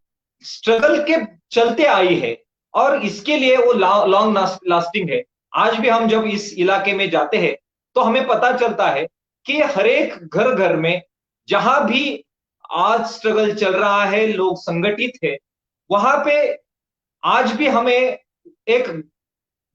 स्ट्रगल के चलते आई है और इसके लिए वो लॉन्ग लास्टिंग है। आज भी हम जब इस इलाके में जाते हैं तो हमें पता चलता है कि हर एक घर घर में जहां भी आज स्ट्रगल चल रहा है, लोग संगठित है, वहां पे आज भी हमें एक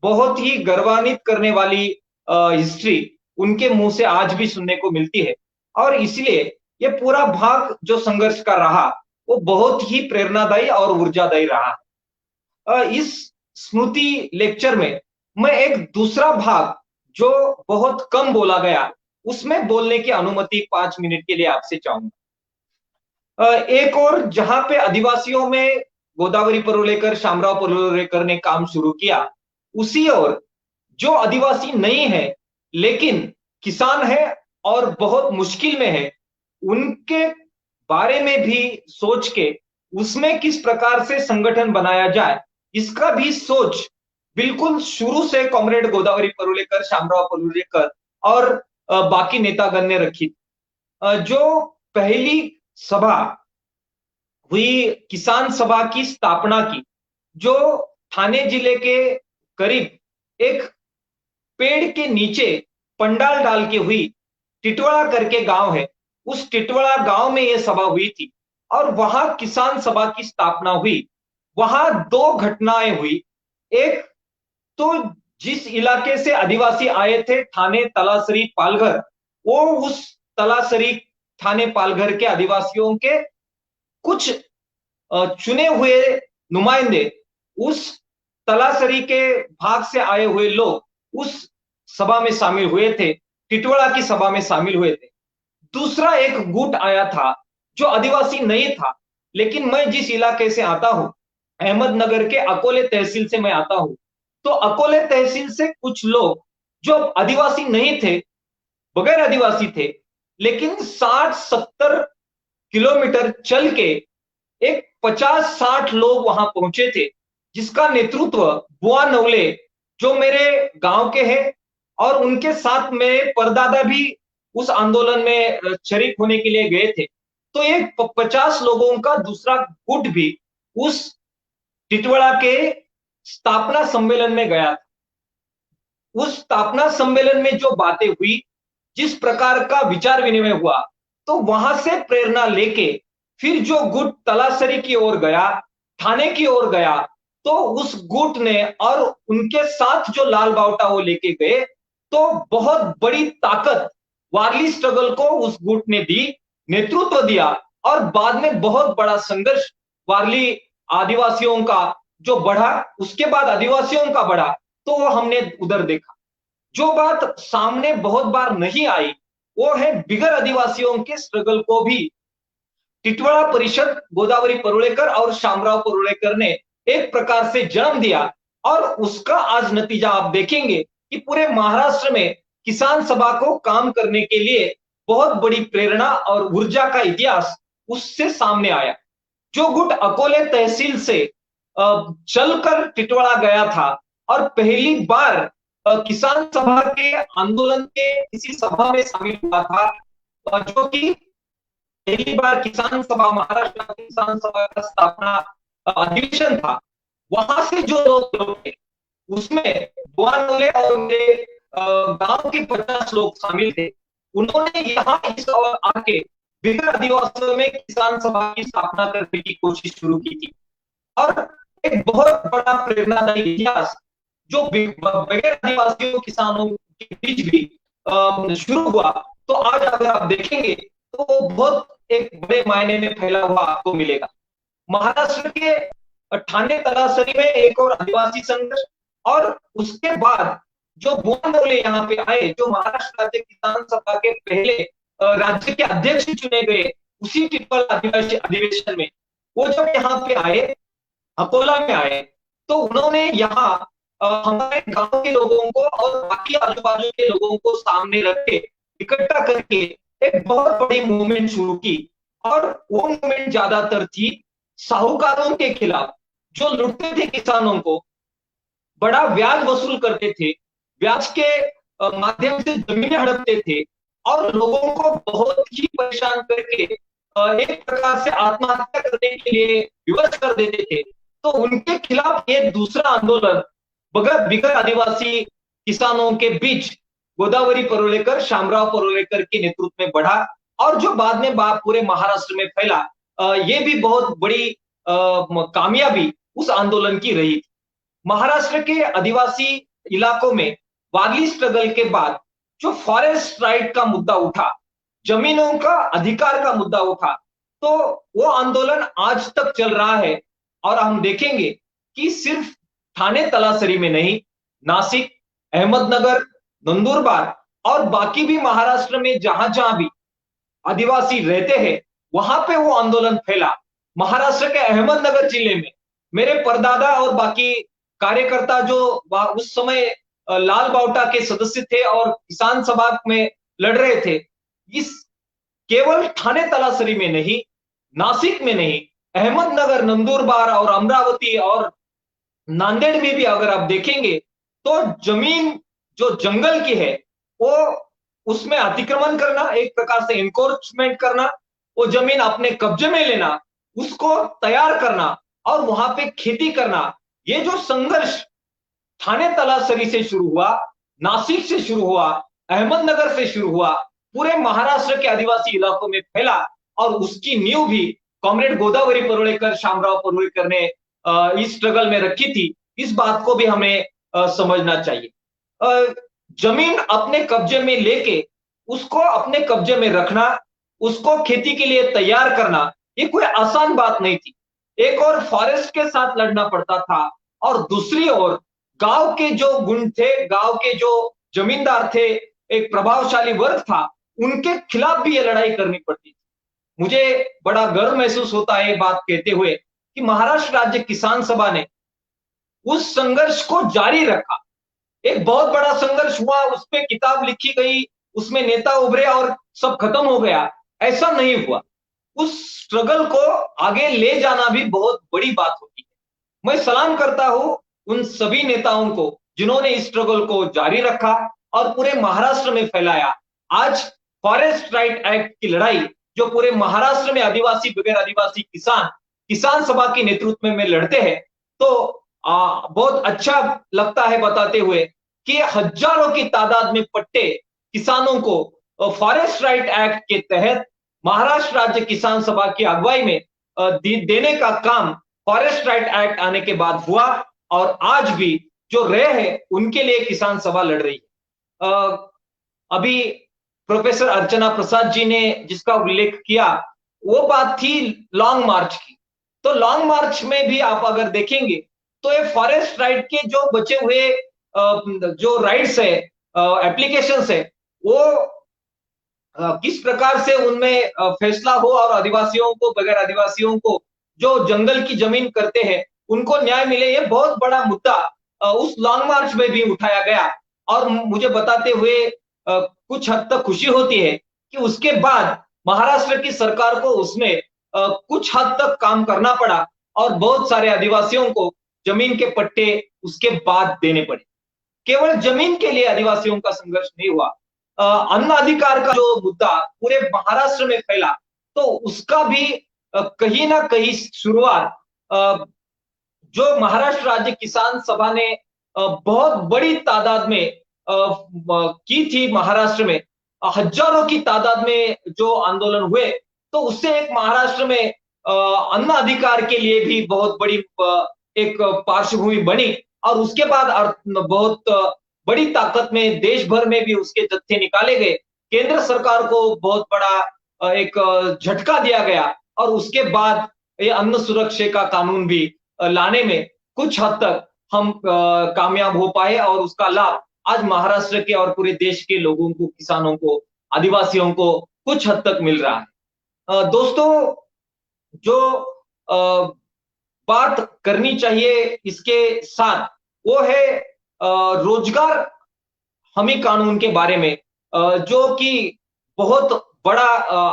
बहुत ही गर्वान्वित करने वाली हिस्ट्री उनके मुंह से आज भी सुनने को मिलती है। और इसलिए ये पूरा भाग जो संघर्ष का रहा, वो बहुत ही प्रेरणादायी और ऊर्जादायी रहा। इस स्मृति लेक्चर में मैं एक दूसरा भाग जो बहुत कम बोला गया, उसमें बोलने की अनुमति 5 मिनट के लिए आपसे चाहूंगा। एक और जहां पे आदिवासियों में गोदावरी परुलेकर, शामराव परुलेकर ने काम शुरू किया, उसी ओर जो आदिवासी नहीं है लेकिन किसान है और बहुत मुश्किल में है, उनके बारे में भी सोच के उसमें किस प्रकार से संगठन बनाया जाए, इसका भी सोच बिल्कुल शुरू से कॉमरेड गोदावरी परुलेकर, शामराव परुलेकर और बाकी नेतागण ने रखी। जो पहली सभा हुई, किसान सभा की स्थापना की, जो ठाणे जिले के करीब एक पेड़ के नीचे पंडाल डाल के हुई, टिटवाड़ा करके गांव है, उस टिटवाड़ा गांव में यह सभा हुई थी और वहां किसान सभा की स्थापना हुई। वहां 2 घटनाएं हुई। एक तो जिस इलाके से आदिवासी आए थे, थाने, तलासरी, पालघर, वो उस तलासरी, थाने, पालघर के आदिवासियों के कुछ चुने हुए नुमाइंदे, उस तलासरी के भाग से आए हुए लोग उस सभा में शामिल हुए थे, टिटवाड़ा की सभा में शामिल हुए थे। दूसरा एक गुट आया था जो आदिवासी नहीं था, लेकिन मैं जिस इलाके से आता हूं, अहमदनगर के अकोले तहसील से मैं आता हूं, तो अकोले तहसील से कुछ लोग जो आदिवासी नहीं थे, बगैर आदिवासी थे, लेकिन 60-70 किलोमीटर चल के एक 50-60 लोग वहां पहुंचे थे, जिसका नेतृत्व बुआ नवले, जो मेरे गांव के हैं, और उनके साथ मेरे परदादा भी उस आंदोलन में शरीक होने के लिए गए थे। तो एक 50 लोगों का दूसरा गुट भी उस टिटवाड़ा के स्थापना सम्मेलन में गया था। उस स्थापना सम्मेलन में जो बातें हुई, जिस प्रकार का विचार विनिमय हुआ, तो वहां से प्रेरणा लेके फिर जो गुट तलासरी की ओर गया, थाने की ओर गया, तो उस गुट ने और उनके साथ जो लाल बावटा वो लेके गए, तो बहुत बड़ी ताकत वारली स्ट्रगल को उस गुट ने दी, नेतृत्व दिया, और बाद में बहुत बड़ा संघर्ष वारली आदिवासियों का जो बढ़ा, उसके बाद आदिवासियों का बढ़ा, तो वो हमने उधर देखा। जो बात सामने बहुत बार नहीं आई, वो है बिगर आदिवासियों के स्ट्रगल को भी टिटवाड़ा परिषद, गोदावरी परुलेकर और शामराव परुलेकर ने एक प्रकार से जन्म दिया, और उसका आज नतीजा आप देखेंगे कि पूरे महाराष्ट्र में किसान सभा को काम करने के लिए बहुत बड़ी प्रेरणा और ऊर्जा का इतिहास उससे सामने आया। जो गुट अकोले तहसील से चलकर टिटवाड़ा गया था और पहली बार किसान सभा के आंदोलन के किसी सभा में शामिल हुआ था, जो कि पहली बार किसान सभा, महाराष्ट्र किसान सभा का स्थापना अधिवेशन था, वहां से जो लोग थे उसमें बुआ नवले और मेरे गांव के 50 लोग शामिल थे। उन्होंने यहाँ इस आके बिगर आदिवासियों में किसान सभा की स्थापना करने की कोशिश शुरू की थी, और एक बहुत बड़ा प्रेरणादायी इतिहास जो बगैर आदिवासियों किसानों के बीच भी शुरू हुआ, तो आज अगर आप देखेंगे तो वो बहुत एक बड़े मायने में फैला हुआ आपको मिलेगा। महाराष्ट्र के ठाणे तलासरी में एक और आदिवासी संघर्ष, और उसके बाद जो बुआ नवले यहाँ पे आए, जो महाराष्ट्र राज्य किसान सभा के पहले राज्य के अध्यक्ष चुने गए उसी टिटवाड़ा आदिवासी अधिवेशन में, वो जब यहाँ पे आए, अकोला में आए, तो उन्होंने यहाँ हमारे गांव के लोगों को और बाकी आजू बाजू के लोगों को सामने रख के इकट्ठा करके एक बहुत बड़ी मूवमेंट शुरू की, और वो मूवमेंट ज्यादातर थी साहूकारों के खिलाफ, जो लुटते थे किसानों को, बड़ा ब्याज वसूल करते थे, ब्याज के माध्यम से जमीनें हड़पते थे, और लोगों को बहुत ही परेशान करके एक प्रकार से आत्महत्या करने के लिए विवश कर देते थे। तो उनके खिलाफ एक दूसरा आंदोलन बिगर आदिवासी किसानों के बीच गोदावरी परुलेकर, शामराव परुलेकर के नेतृत्व में बढ़ा, और जो बाद में पूरे महाराष्ट्र में फैला। ये भी बहुत बड़ी कामयाबी उस आंदोलन की रही थी। महाराष्ट्र के आदिवासी इलाकों में वारली स्ट्रगल के बाद जो फॉरेस्ट राइट का मुद्दा उठा, जमीनों का अधिकार का मुद्दा उठा, तो वो आंदोलन आज तक चल रहा है, और हम देखेंगे कि सिर्फ थाने तलासरी में नहीं, नासिक, अहमदनगर, नंदुरबार और बाकी भी महाराष्ट्र में जहां जहां भी आदिवासी रहते हैं, वहां पे वो आंदोलन फैला। महाराष्ट्र के अहमदनगर जिले में मेरे परदादा और बाकी कार्यकर्ता जो उस समय लाल बावटा के सदस्य थे और किसान सभा में लड़ रहे थे, इस केवल थाने तलासरी में नहीं, नासिक में नहीं, अहमदनगर, नंदुरबार और अमरावती और नांदेड़ में भी अगर आप देखेंगे तो जमीन जो जंगल की है, वो उसमें अतिक्रमण करना, एक प्रकार से एनक्रोचमेंट करना, वो जमीन अपने कब्जे में लेना, उसको तैयार करना और वहां पे खेती करना, ये जो संघर्ष थाने तलासरी से शुरू हुआ, नासिक से शुरू हुआ, अहमदनगर से शुरू हुआ, पूरे महाराष्ट्र के आदिवासी इलाकों में फैला, और उसकी नींव भी कॉमरेड गोदावरी परुलेकर, शामराव परुलेकर ने इस स्ट्रगल में रखी थी। इस बात को भी हमें समझना चाहिए। जमीन अपने कब्जे में लेके उसको अपने कब्जे में रखना, उसको खेती के लिए तैयार करना, ये कोई आसान बात नहीं थी। एक और फॉरेस्ट के साथ लड़ना पड़ता था और दूसरी ओर गांव के जो गुण थे, गांव के जो जमींदार थे, एक प्रभावशाली वर्ग था, उनके खिलाफ भी ये लड़ाई करनी पड़ती थी। मुझे बड़ा गर्व महसूस होता है ये बात कहते हुए कि महाराष्ट्र राज्य किसान सभा ने उस संघर्ष को जारी रखा। एक बहुत बड़ा संघर्ष हुआ, उस पे किताब लिखी गई, उसमें नेता उभरे और सब खत्म हो गया, ऐसा नहीं हुआ। उस स्ट्रगल को आगे ले जाना भी बहुत बड़ी बात होती है। मैं सलाम करता हूं उन सभी नेताओं को जिन्होंने इस स्ट्रगल को जारी रखा और पूरे महाराष्ट्र में फैलाया। आज फॉरेस्ट राइट एक्ट की लड़ाई जो पूरे महाराष्ट्र में आदिवासी बगैर आदिवासी किसान सभा के नेतृत्व में लड़ते हैं, तो बहुत अच्छा लगता है बताते हुए कि हजारों की तादाद में पट्टे किसानों को फॉरेस्ट राइट एक्ट के तहत महाराष्ट्र राज्य किसान सभा की अगुवाई में देने का काम फॉरेस्ट राइट एक्ट आने के बाद हुआ और आज भी जो रहे हैं उनके लिए किसान सभा लड़ रही है। अभी प्रोफेसर अर्चना प्रसाद जी ने जिसका उल्लेख किया वो बात थी लॉन्ग मार्च की। तो लॉन्ग मार्च में भी आप अगर देखेंगे तो ये फॉरेस्ट राइट के जो बचे हुए जो राइट्स है, एप्लीकेशंस है, वो किस प्रकार से उनमें फैसला हो और आदिवासियों को बगैर आदिवासियों को जो जंगल की जमीन करते हैं उनको न्याय मिले, ये बहुत बड़ा मुद्दा उस लॉन्ग मार्च में भी उठाया गया। और मुझे बताते हुए कुछ हद तक खुशी होती है कि उसके बाद महाराष्ट्र की सरकार को उसमें कुछ हद तक काम करना पड़ा और बहुत सारे आदिवासियों को जमीन के पट्टे उसके बाद देने पड़े। केवल जमीन के लिए आदिवासियों का संघर्ष नहीं हुआ, अन्न अधिकार का जो मुद्दा पूरे महाराष्ट्र में फैला, तो उसका भी कहीं ना कहीं शुरुआत जो महाराष्ट्र राज्य किसान सभा ने बहुत बड़ी तादाद में की थी। महाराष्ट्र में हजारों की तादाद में जो आंदोलन हुए, तो उससे एक महाराष्ट्र में अन्न अधिकार के लिए भी बहुत बड़ी एक पार्श्वभूमि बनी और उसके बाद बहुत बड़ी ताकत में देश भर में भी उसके जत्थे निकाले गए। केंद्र सरकार को बहुत बड़ा एक झटका दिया गया और उसके बाद ये अन्न सुरक्षा का कानून भी लाने में कुछ हद तक हम कामयाब हो पाए और उसका लाभ आज महाराष्ट्र के और पूरे देश के लोगों को, किसानों को, आदिवासियों को कुछ हद तक मिल रहा है। दोस्तों, जो बात करनी चाहिए इसके साथ वो है रोजगार हमी कानून के बारे में, जो कि बहुत बड़ा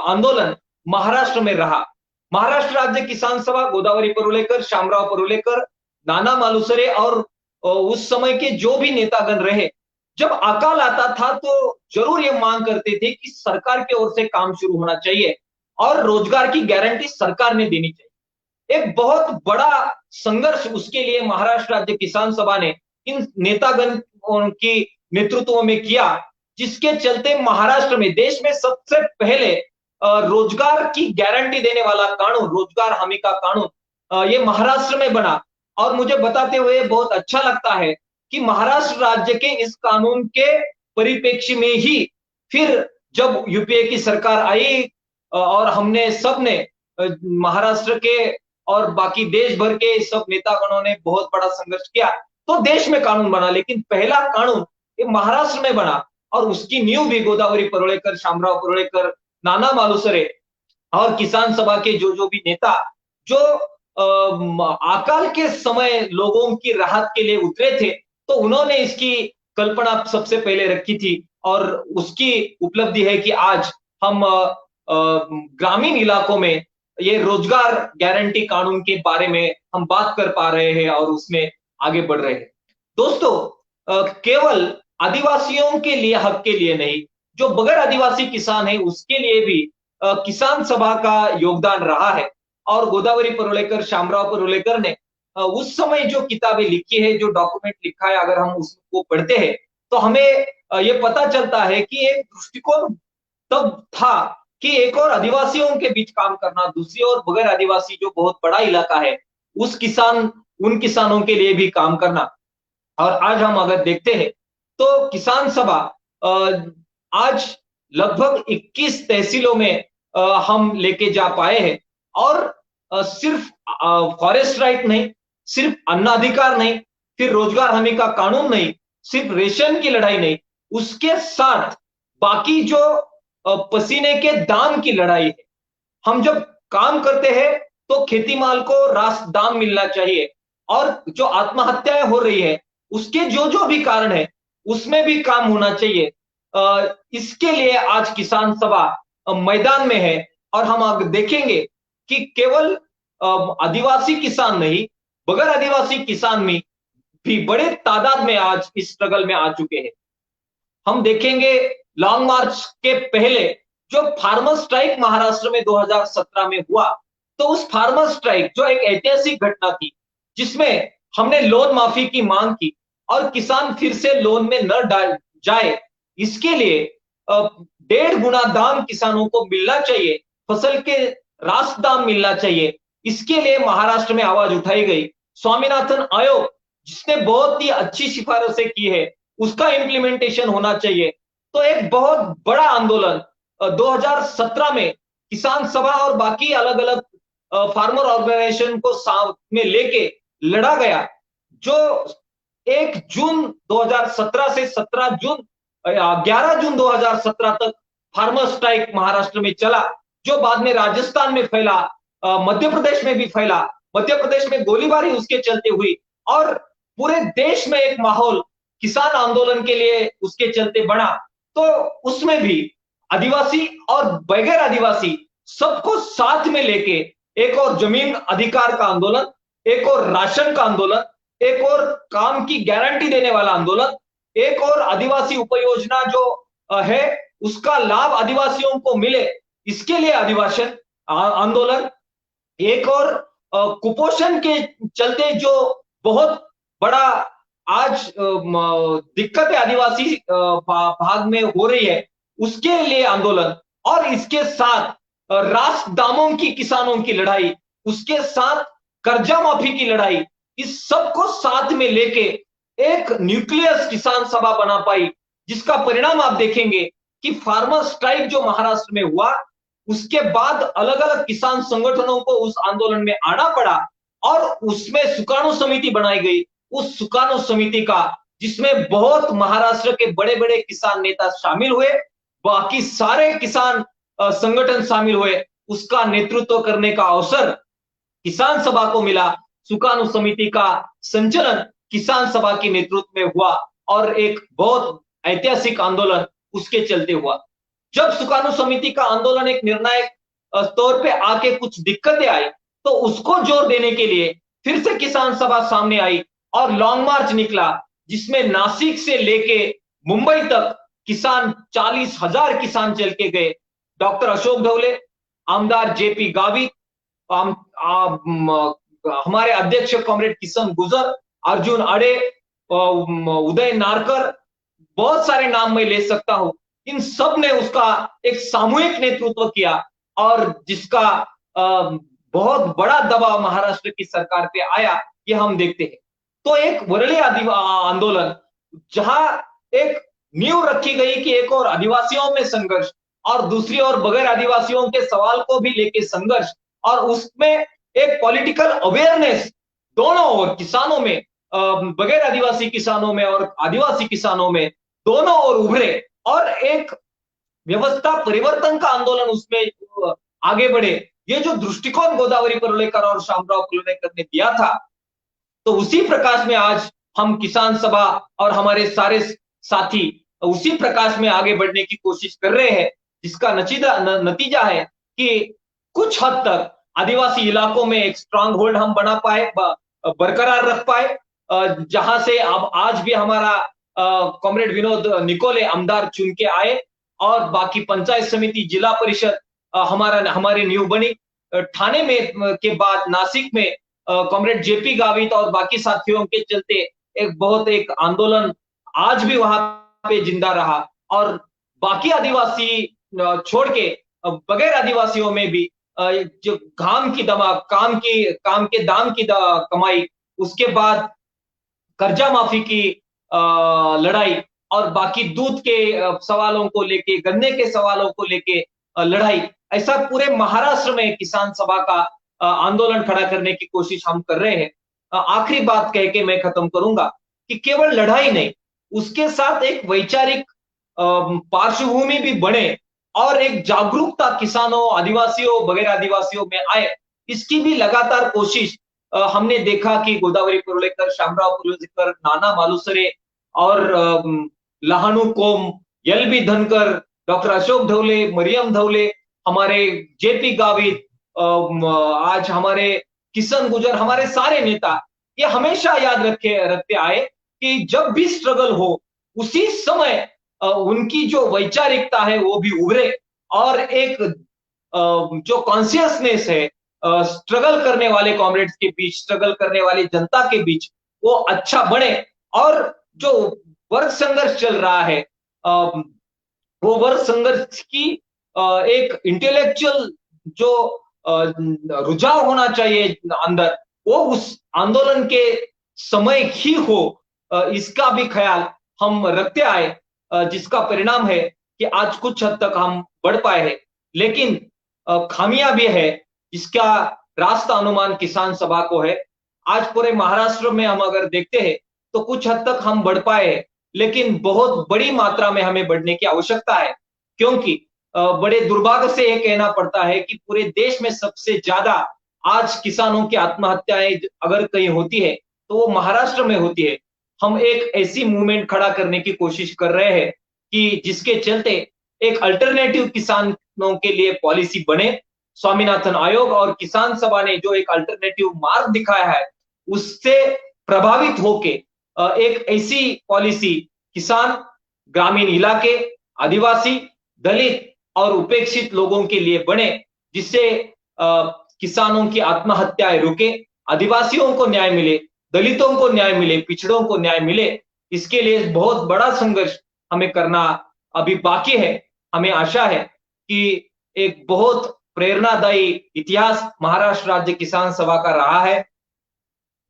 आंदोलन महाराष्ट्र में रहा। महाराष्ट्र राज्य किसान सभा, गोदावरी परुलेकर, शामराव परुलेकर, नाना मालुसरे और उस समय के जो भी नेतागण रहे, जब अकाल आता था तो जरूर ये मांग करते थे कि सरकार की ओर से काम शुरू होना चाहिए और रोजगार की गारंटी सरकार ने देनी चाहिए। एक बहुत बड़ा संघर्ष उसके लिए महाराष्ट्र राज्य किसान सभा ने इन नेतागण की नेतृत्व में किया, जिसके चलते महाराष्ट्र में देश में सबसे पहले रोजगार की गारंटी देने वाला कानून, रोजगार हमी का कानून, ये महाराष्ट्र में बना। और मुझे बताते हुए बहुत अच्छा लगता है कि महाराष्ट्र राज्य के इस कानून के परिप्रेक्ष्य में ही फिर जब यूपीए की सरकार आई और हमने सबने महाराष्ट्र के और बाकी देश भर के सब नेतागणों ने बहुत बड़ा संघर्ष किया तो देश में कानून बना। लेकिन पहला कानून ये महाराष्ट्र में बना और उसकी नींव भी गोदावरी परुलेकर, शामराव परुलेकर, नाना मालुसरे और किसान सभा के जो भी नेता जो अकाल के समय लोगों की राहत के लिए उतरे थे, तो उन्होंने इसकी कल्पना सबसे पहले रखी थी और उसकी उपलब्धि है कि आज हम ग्रामीण इलाकों में ये रोजगार गारंटी कानून के बारे में हम बात कर पा रहे हैं और उसमें आगे बढ़ रहे हैं। दोस्तों, केवल आदिवासियों के लिए, हक के लिए नहीं, जो बगैर आदिवासी किसान है उसके लिए भी किसान सभा का योगदान रहा है। और गोदावरी परुलेकर, शामराव परुलेकर ने उस समय जो किताबें लिखी है, जो डॉक्यूमेंट लिखा है, अगर हम उसको पढ़ते हैं तो हमें ये पता चलता है कि एक दृष्टिकोण तब था कि एक और आदिवासियों के बीच काम करना, दूसरी ओर बगैर आदिवासी जो बहुत बड़ा इलाका है उस किसान उन किसानों के लिए भी काम करना। और आज हम अगर देखते हैं तो किसान सभा आज लगभग 21 तहसीलों में हम लेके जा पाए हैं। और सिर्फ फॉरेस्ट राइट नहीं, सिर्फ अन्नाधिकार नहीं, फिर रोजगार हमी का कानून नहीं, सिर्फ रेशन की लड़ाई नहीं, उसके साथ बाकी जो पसीने के दाम की लड़ाई है। हम जब काम करते हैं तो खेती माल को रास्त दाम मिलना चाहिए, और जो आत्महत्याएं हो रही है उसके जो जो भी कारण है उसमें भी काम होना चाहिए। इसके लिए आज किसान सभा मैदान में है। और हम आगे देखेंगे कि केवल आदिवासी किसान नहीं, बगैर आदिवासी किसान भी बड़े तादाद में आज इस स्ट्रगल में आ चुके हैं। हम देखेंगे लॉन्ग मार्च के पहले जो फार्मर स्ट्राइक महाराष्ट्र में 2017 में हुआ, तो उस फार्मर स्ट्राइक जो एक ऐतिहासिक घटना थी जिसमें हमने लोन माफी की मांग की और किसान फिर से लोन में न डाल जाए, इसके लिए 1.5 गुना दाम किसानों को मिलना चाहिए, फसल के रास्त दाम मिलना चाहिए। इसके लिए महाराष्ट्र में आवाज उठाई गई। स्वामीनाथन आयोग जिसने बहुत ही अच्छी सिफारिशें की है, उसका इंप्लीमेंटेशन होना चाहिए। तो एक बहुत बड़ा आंदोलन 2017 में किसान सभा और बाकी अलग अलग फार्मर ऑर्गेनाइजेशन को साथ में लेके लड़ा गया, जो 1 जून 2017 से 11 जून 2017 तक फार्मर स्ट्राइक महाराष्ट्र में चला, जो बाद में राजस्थान में फैला, मध्य प्रदेश में भी फैला। मध्य प्रदेश में गोलीबारी उसके चलते हुई और पूरे देश में एक माहौल किसान आंदोलन के लिए उसके चलते बना। तो उसमें भी आदिवासी और बगैर आदिवासी सबको साथ में लेके एक और जमीन अधिकार का आंदोलन, एक और राशन का आंदोलन, एक और काम की गारंटी देने वाला आंदोलन, एक और आदिवासी उपयोजना जो है उसका लाभ आदिवासियों को मिले, इसके लिए आदिवासी आंदोलन, एक और कुपोषण के चलते जो बहुत बड़ा आज दिक्कत है आदिवासी भाग में हो रही है, उसके लिए आंदोलन, और इसके साथ रास्त दामों की किसानों की लड़ाई, उसके साथ कर्जा माफी की लड़ाई, इस सबको साथ में लेके एक न्यूक्लियस किसान सभा बना पाई, जिसका परिणाम आप देखेंगे कि फार्मर स्ट्राइक जो महाराष्ट्र में हुआ, उसके बाद अलग अलग किसान संगठनों को उस आंदोलन में आना पड़ा और उसमें सुकाणु समिति बनाई गई। उस सुकाणु समिति का, जिसमें बहुत महाराष्ट्र के बड़े बड़े किसान नेता शामिल हुए, बाकी सारे किसान संगठन शामिल हुए, उसका नेतृत्व करने का अवसर किसान सभा को मिला। सुकाणु समिति का संचालन किसान सभा के नेतृत्व में हुआ और एक बहुत ऐतिहासिक आंदोलन उसके चलते हुआ। जब सुकाणु समिति का आंदोलन एक निर्णायक तौर पे आके कुछ दिक्कतें आई, तो उसको जोर देने के लिए फिर से किसान सभा सामने आई और लॉन्ग मार्च निकला, जिसमें नासिक से लेके मुंबई तक किसान 40,000 किसान चल के गए। डॉक्टर अशोक ढवले, आमदार जेपी गावित, हमारे अध्यक्ष कॉमरेड किशन गुजर, अर्जुन अड़े, उदय नारकर, बहुत सारे नाम मैं ले सकता हूं। इन सब ने उसका एक सामूहिक नेतृत्व किया और जिसका बहुत बड़ा दबाव महाराष्ट्र की सरकार पे आया, ये हम देखते हैं। तो एक वरली आंदोलन, जहां एक नींव रखी गई कि एक और आदिवासियों में संघर्ष और दूसरी ओर बगैर आदिवासियों के सवाल को भी लेके संघर्ष, और उसमें एक पॉलिटिकल अवेयरनेस दोनों ओर, किसानों में, बगैर आदिवासी किसानों में और आदिवासी किसानों में, दोनों ओर उभरे और एक व्यवस्था परिवर्तन का आंदोलन उसमें आगे बढ़े। ये जो दृष्टिकोण गोदावरी परुलेकर और शामराव कुलनेकर ने दिया था, तो उसी प्रकाश में आज हम किसान सभा और हमारे सारे साथी उसी प्रकाश में आगे बढ़ने की कोशिश कर रहे हैं, जिसका नतीजा है कि कुछ हद तक आदिवासी इलाकों में एक स्ट्रांग होल्ड हम बना पाए, बरकरार रख पाए, जहां से अब आज भी हमारा कॉमरेड विनोद निकोले आमदार चुन के आए और बाकी पंचायत समिति, जिला परिषद हमारे न्यू बनी। ठाणे में के बाद नासिक में कॉमरेड जेपी गावित और बाकी साथियों के चलते एक आंदोलन आज भी वहां पे जिंदा रहा, और बाकी आदिवासी छोड़ के बगैर आदिवासियों में भी जो काम के दाम की कमाई उसके बाद कर्जा माफी की लड़ाई और बाकी दूध के सवालों को लेके, गन्ने के सवालों को लेके लड़ाई, ऐसा पूरे महाराष्ट्र में किसान सभा का आंदोलन खड़ा करने की कोशिश हम कर रहे हैं। आखिरी बात कह के मैं खत्म करूंगा कि केवल लड़ाई नहीं, उसके साथ एक वैचारिक पार्श्वभूमि भी बने और एक जागरूकता किसानों, आदिवासियों, बगैर आदिवासियों में आए, इसकी भी लगातार कोशिश हमने देखा कि गोदावरी परुलेकर, शामराव परुलेकर, नाना मालुसरे और लहानू कोम, एल.बी. धनकर, डॉक्टर अशोक ढवले, मरियम ढवले, हमारे जेपी गावित, आज हमारे किशन गुजर, हमारे सारे नेता ये हमेशा याद रखते आए कि जब भी स्ट्रगल हो उसी समय उनकी जो वैचारिकता है वो भी उभरे और एक जो कॉन्शियसनेस है स्ट्रगल करने वाले कॉमरेड्स के बीच, स्ट्रगल करने वाली जनता के बीच, वो अच्छा बने और जो वर्ग संघर्ष चल रहा है वो वर्ग संघर्ष की एक इंटेलेक्चुअल जो रुझाव होना चाहिए अंदर, वो उस आंदोलन के समय ही हो, इसका भी ख्याल हम रखते आए, जिसका परिणाम है कि आज कुछ हद तक हम बढ़ पाए हैं। लेकिन खामियां भी है, इसका रास्ता अनुमान किसान सभा को है। आज पूरे महाराष्ट्र में हम अगर देखते हैं तो कुछ हद तक हम बढ़ पाए हैं, लेकिन बहुत बड़ी मात्रा में हमें बढ़ने की आवश्यकता है, क्योंकि बड़े दुर्भाग्य से यह कहना पड़ता है कि पूरे देश में सबसे ज्यादा आज किसानों की आत्महत्याएं अगर कहीं होती है तो वो महाराष्ट्र में होती है। हम एक ऐसी मूवमेंट खड़ा करने की कोशिश कर रहे हैं कि जिसके चलते एक अल्टरनेटिव किसानों के लिए पॉलिसी बने। स्वामीनाथन आयोग और किसान सभा ने जो एक अल्टरनेटिव मार्ग दिखाया है, उससे प्रभावित होके एक ऐसी पॉलिसी किसान, ग्रामीण इलाके, आदिवासी, दलित और उपेक्षित लोगों के लिए बने, जिससे किसानों की आत्महत्याएं रुके, आदिवासियों को न्याय मिले, दलितों को न्याय मिले, पिछड़ों को न्याय मिले। इसके लिए बहुत बड़ा संघर्ष हमें करना अभी बाकी है। हमें आशा है कि एक बहुत प्रेरणादायी इतिहास महाराष्ट्र राज्य किसान सभा का रहा है।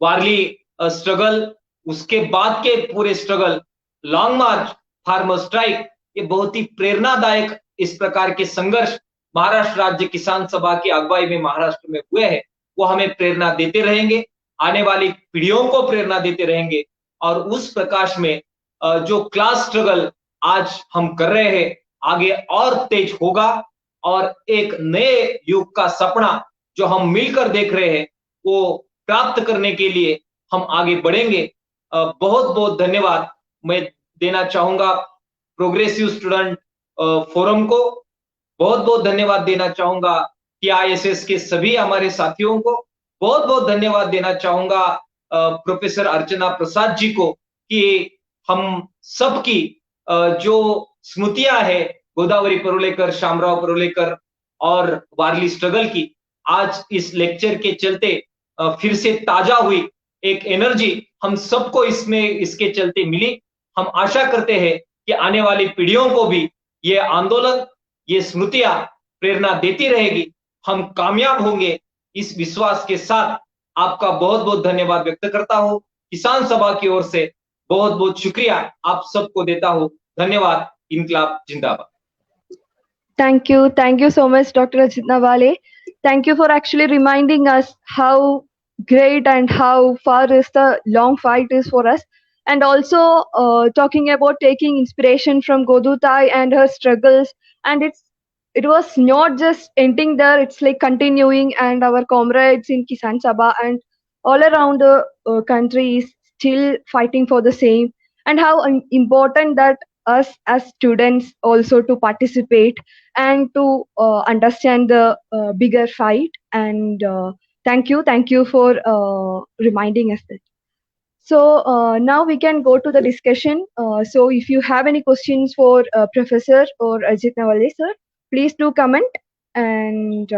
वारली स्ट्रगल, उसके बाद के पूरे स्ट्रगल, लॉन्ग मार्च, फार्मर स्ट्राइक, ये बहुत ही प्रेरणादायक इस प्रकार के संघर्ष महाराष्ट्र राज्य किसान सभा की अगुवाई में महाराष्ट्र में हुए हैं। वो हमें प्रेरणा देते रहेंगे, आने वाली पीढ़ियों को प्रेरणा देते रहेंगे और उस प्रकाश में जो क्लास स्ट्रगल आज हम कर रहे हैं आगे और तेज होगा और एक नए युग का सपना जो हम मिलकर देख रहे हैं वो प्राप्त करने के लिए हम आगे बढ़ेंगे। बहुत बहुत धन्यवाद मैं देना चाहूंगा प्रोग्रेसिव स्टूडेंट फोरम को, बहुत बहुत धन्यवाद देना चाहूंगा TISS के सभी हमारे साथियों को, बहुत बहुत धन्यवाद देना चाहूंगा प्रोफेसर अर्चना प्रसाद जी को कि हम सबकी जो स्मृतियां है गोदावरी परुलेकर, शामराव परुलेकर और वारली स्ट्रगल की, आज इस लेक्चर के चलते फिर से ताजा हुई एक एनर्जी हम सबको इसके चलते मिली। हम आशा करते हैं कि आने वाली पीढ़ियों को भी ये आंदोलन, ये स्मृतियां प्रेरणा देती रहेगी। हम कामयाब होंगे, इस विश्वास के साथ आपका बहुत बहुत धन्यवाद व्यक्त करता हूं। किसान सभा की ओर से बहुत बहुत शुक्रिया आप सबको देता हूं। धन्यवाद। इनकलाब जिंदाबाद। Thank you so much, Dr. Ajit Nawale. Thank you for actually reminding us how great and how far is the long fight is for us, and also talking about taking inspiration from Godutai and her struggles. And it was not just ending there; it's like continuing, and our comrades in Kisan Sabha and all around the country is still fighting for the same. And how important that us as students also to participate and to understand the bigger fight. And thank you for reminding us that. So now we can go to the discussion. So if you have any questions for Professor or Ajit Nawale sir, please do comment, and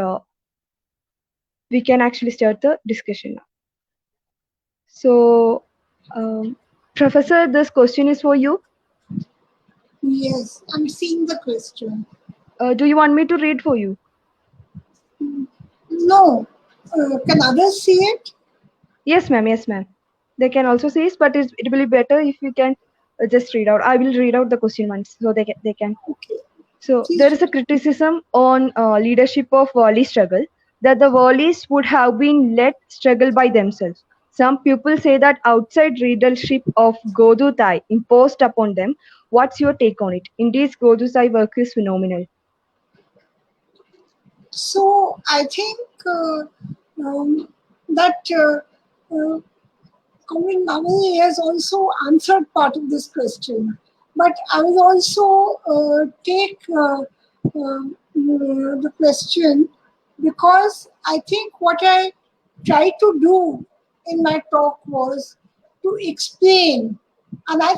we can actually start the discussion now. So Professor, this question is for you. Yes, I'm seeing the question. Do you want me to read for you? No. Can others see it? Yes, ma'am. Yes, ma'am. they can also see it, but it will be better if you can just read out. I will read out the question once so they can. Okay. So Please there is a criticism on leadership of Wali struggle that the Wallis would have been let struggle by themselves. Some people say that outside leadership of Godu Tai imposed upon them. What's your take on it? Indeed, Godu Tai work is phenomenal. So I think that Comrade Navani has also answered part of this question, but I will also take the question, because I think what I tried to do in my talk was to explain. And I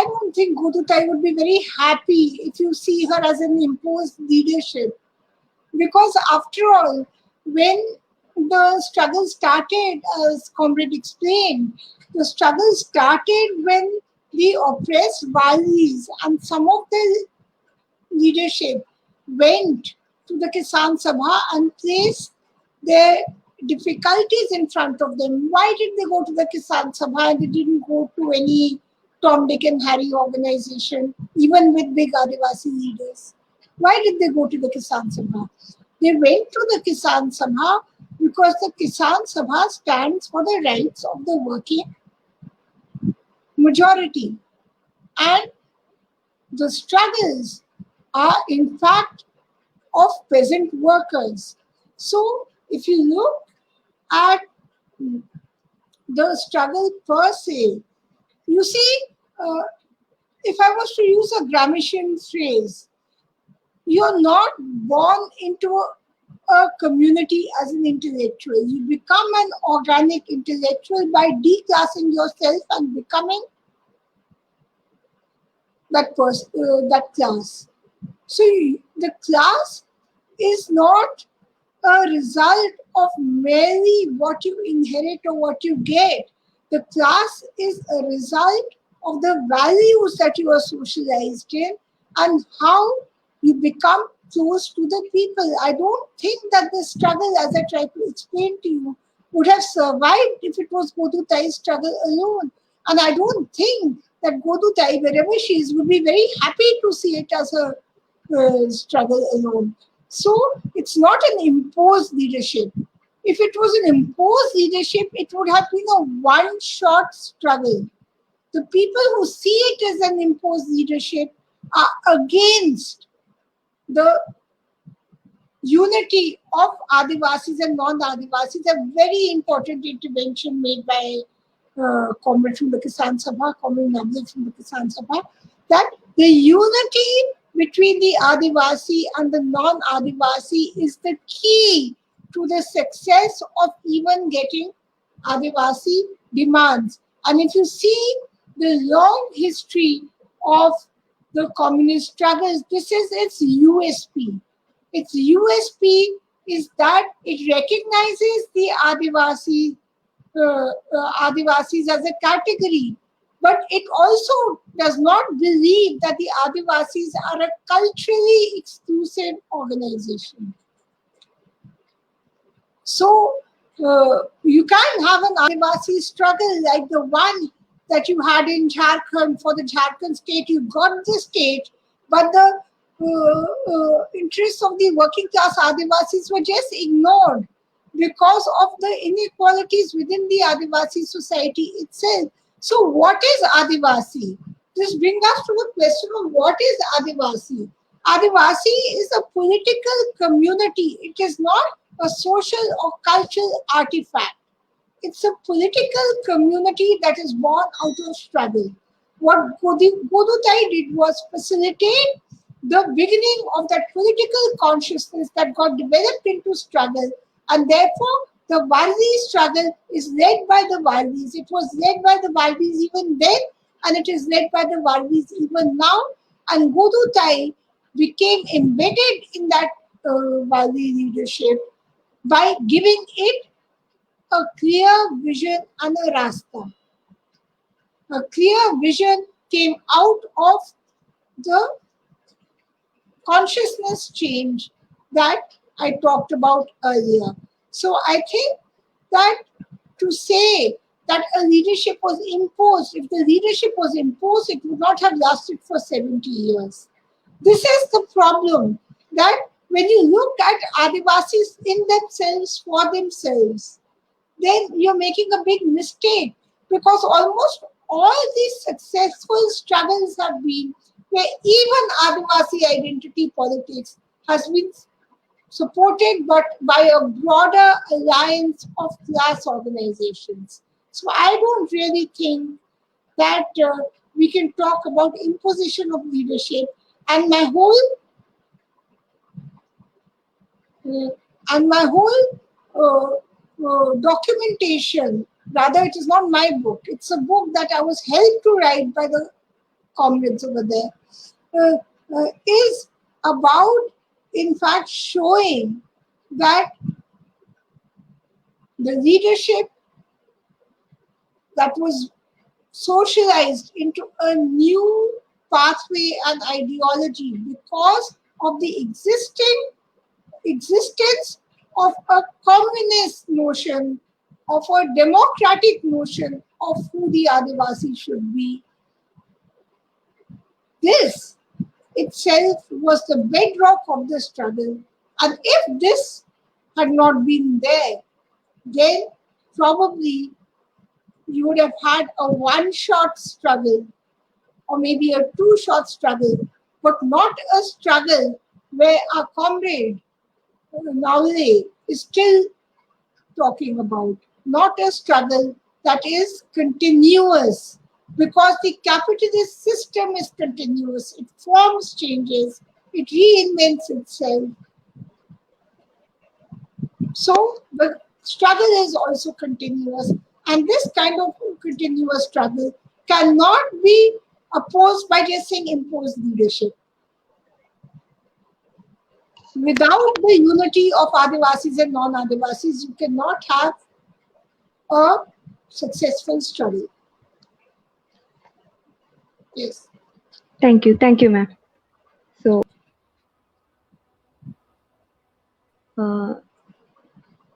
don't think Godutai would be very happy if you see her as an imposed leadership, because after all, when the struggle started, as Comrade explained, the struggle started when the oppressed Walis and some of the leadership went to the Kisan Sabha and placed their difficulties in front of them. Why did they go to the Kisan Sabha and they didn't go to any Tom, Dick and Harry organization, even with big Adivasi leaders? Why did they go to the Kisan Sabha? They went to the Kisan Sabha because the Kisan Sabha stands for the rights of the working majority. And the struggles are in fact of peasant workers. So if you look at the struggle per se, you see, if I was to use a Gramscian phrase, you're not born into a community as an intellectual. You become an organic intellectual by declassing yourself and becoming that class. So the class is not a result of merely what you inherit or what you get. The class is a result of the values that you are socialized in and how you become close to the people. I don't think that the struggle, as I tried to explain to you, would have survived if it was Godu Tai's struggle alone. And I don't think that Godu Tai, wherever she is, would be very happy to see it as a struggle alone. So it's not an imposed leadership. If it was an imposed leadership, it would have been a one-shot struggle. The people who see it as an imposed leadership are against the unity of Adivasis and non-Adivasis. A very important intervention made by Comrade from the Kisan Sabha, Comrade Navneet from the Kisan Sabha, that the unity between the Adivasi and the non-Adivasi is the key to the success of even getting Adivasi demands. And if you see the long history of the communist struggles, this is its USP. Its USP is that it recognizes the Adivasis as a category, but it also does not believe that the Adivasis are a culturally exclusive organization. So you can't have an Adivasi struggle like the one that you had in Jharkhand for the Jharkhand state. You got the state, but the interests of the working class Adivasis were just ignored because of the inequalities within the Adivasi society itself. So what is Adivasi? This brings us to the question of what is Adivasi? Adivasi is a political community. It is not a social or cultural artifact. It's a political community that is born out of struggle. What Godu Tai did was facilitate the beginning of that political consciousness that got developed into struggle, and therefore the Valvi struggle is led by the Valvis. It was led by the Valvis even then, and it is led by the Valvis even now, and Godu Tai became embedded in that Valvi leadership by giving it a clear vision and a rasta. A clear vision came out of the consciousness change that I talked about earlier. So I think that to say that a leadership was imposed. If the leadership was imposed, it would not have lasted for 70 years. This is the problem, that when you look at Adivasis in themselves, for themselves, then you're making a big mistake, because almost all these successful struggles have been where even Adivasi identity politics has been supported but by a broader alliance of class organizations. So I don't really think that we can talk about imposition of leadership, and my whole documentation, rather it is not my book, it's a book that I was helped to write by the comrades over there, is about, in fact, showing that the leadership that was socialized into a new pathway and ideology because of the existence of a communist notion, of a democratic notion of who the Adivasi should be. This itself was the bedrock of the struggle. And if this had not been there, then probably you would have had a one-shot struggle, or maybe a two-shot struggle, but not a struggle where our comrade Naule is still talking about, not a struggle that is continuous, because the capitalist system is continuous. It forms changes, it reinvents itself. So the struggle is also continuous, and this kind of continuous struggle cannot be opposed by just saying imposed leadership. Without the unity of Adivasis and non-Adivasis, you cannot have a successful struggle. Yes. Thank you, ma'am.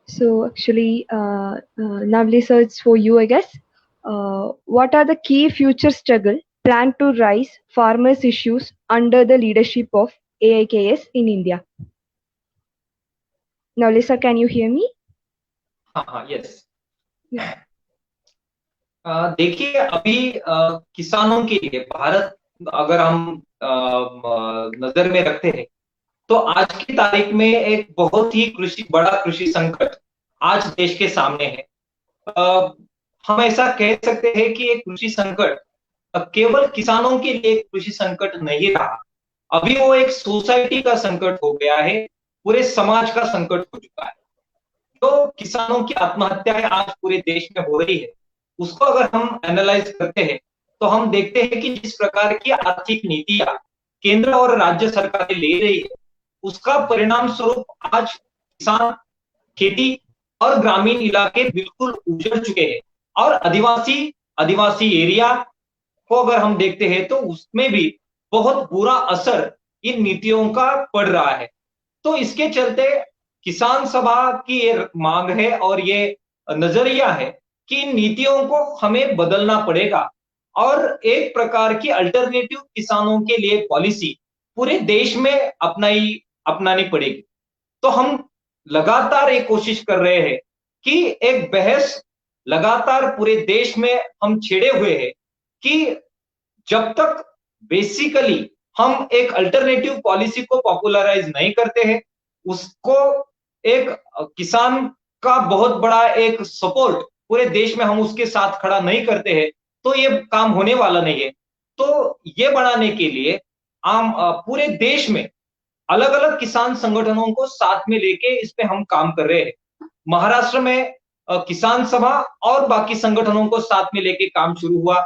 So actually, Navli sir, it's for you, I guess. What are the key future struggle planned to rise farmers' issues under the leadership of AIKS in India? Navli sir, can you hear me? हाँ, yes. देखिए, अभी किसानों के लिए भारत अगर हम नजर में रखते हैं, तो आज की तारीख में एक बहुत ही बड़ा कृषि संकट आज देश के सामने है। हम ऐसा कह सकते हैं कि एक कृषि संकट केवल किसानों के लिए एक कृषि संकट नहीं रहा, अभी वो एक सोसाइटी का संकट हो गया है, पूरे समाज का संकट हो चुका है। तो किसानों की आत्महत्याएं आज पूरे देश में हो रही है, उसको अगर हम एनालाइज करते हैं तो हम देखते हैं कि जिस प्रकार की आर्थिक नीतियां केंद्र और राज्य सरकारें ले रही है, उसका परिणाम स्वरूप आज किसान, खेती और ग्रामीण इलाके बिल्कुल उजड़ चुके हैं। और आदिवासी एरिया को अगर हम देखते हैं तो उसमें भी बहुत बुरा असर इन नीतियों का पड़ रहा है। तो इसके चलते किसान सभा की ये मांग है और ये नजरिया है कि इन नीतियों को हमें बदलना पड़ेगा और एक प्रकार की अल्टरनेटिव किसानों के लिए पॉलिसी पूरे देश में अपनानी पड़ेगी। तो हम लगातार एक कोशिश कर रहे हैं कि एक बहस लगातार पूरे देश में हम छेड़े हुए हैं कि जब तक बेसिकली हम एक अल्टरनेटिव पॉलिसी को पॉपुलराइज नहीं करते हैं, उसको एक किसान का बहुत बड़ा एक सपोर्ट पूरे देश में हम उसके साथ खड़ा नहीं करते हैं, तो ये काम होने वाला नहीं है। तो ये बढ़ाने के लिए हम पूरे देश में अलग अलग किसान संगठनों को साथ में लेके इस पे हम काम कर रहे हैं। महाराष्ट्र में किसान सभा और बाकी संगठनों को साथ में लेके काम शुरू हुआ।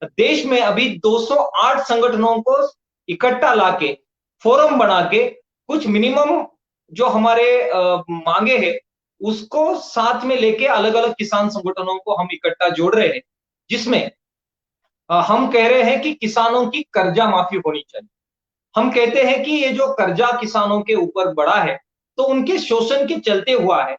देश में अभी 208 संगठनों को इकट्ठा लाके फोरम बना के कुछ मिनिमम जो हमारे मांगे हैं उसको साथ में लेके अलग अलग किसान संगठनों को हम इकट्ठा जोड़ रहे हैं, जिसमें हम कह रहे हैं कि किसानों की कर्जा माफी होनी चाहिए। हम कहते हैं कि ये जो कर्जा किसानों के ऊपर बढ़ा है तो उनके शोषण के चलते हुआ है,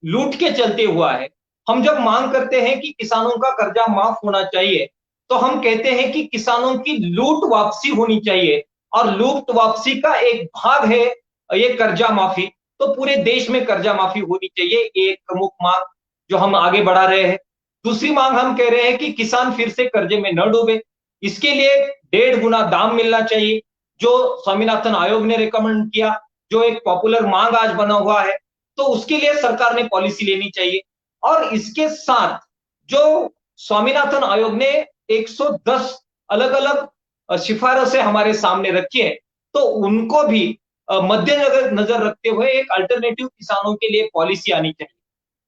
लूट के चलते हुआ है। हम जब मांग करते हैं कि किसानों का कर्जा माफ होना चाहिए, तो हम कहते हैं कि किसानों की लूट वापसी होनी चाहिए, और लूट वापसी का एक भाग है ये कर्जा माफी। तो पूरे देश में कर्जा माफी होनी चाहिए, एक प्रमुख मांग जो हम आगे बढ़ा रहे हैं। दूसरी मांग हम कह रहे हैं कि किसान फिर से कर्जे में न डूबे, इसके लिए 1.5 गुना दाम मिलना चाहिए, जो स्वामीनाथन आयोग ने रिकमेंड किया, जो एक पॉपुलर मांग आज बना हुआ है। तो उसके लिए सरकार ने पॉलिसी लेनी चाहिए। और इसके साथ जो स्वामीनाथन आयोग ने 110 अलग अलग सिफारिशें हमारे सामने रखी है, तो उनको भी मद्देनजर नजर रखते हुए एक अल्टरनेटिव किसानों के लिए पॉलिसी आनी चाहिए।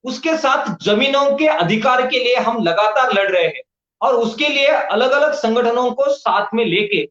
उसके साथ जमीनों के अधिकार के लिए हम लगातार लड़ रहे हैं, और उसके लिए अलग अलग संगठनों को साथ में लेके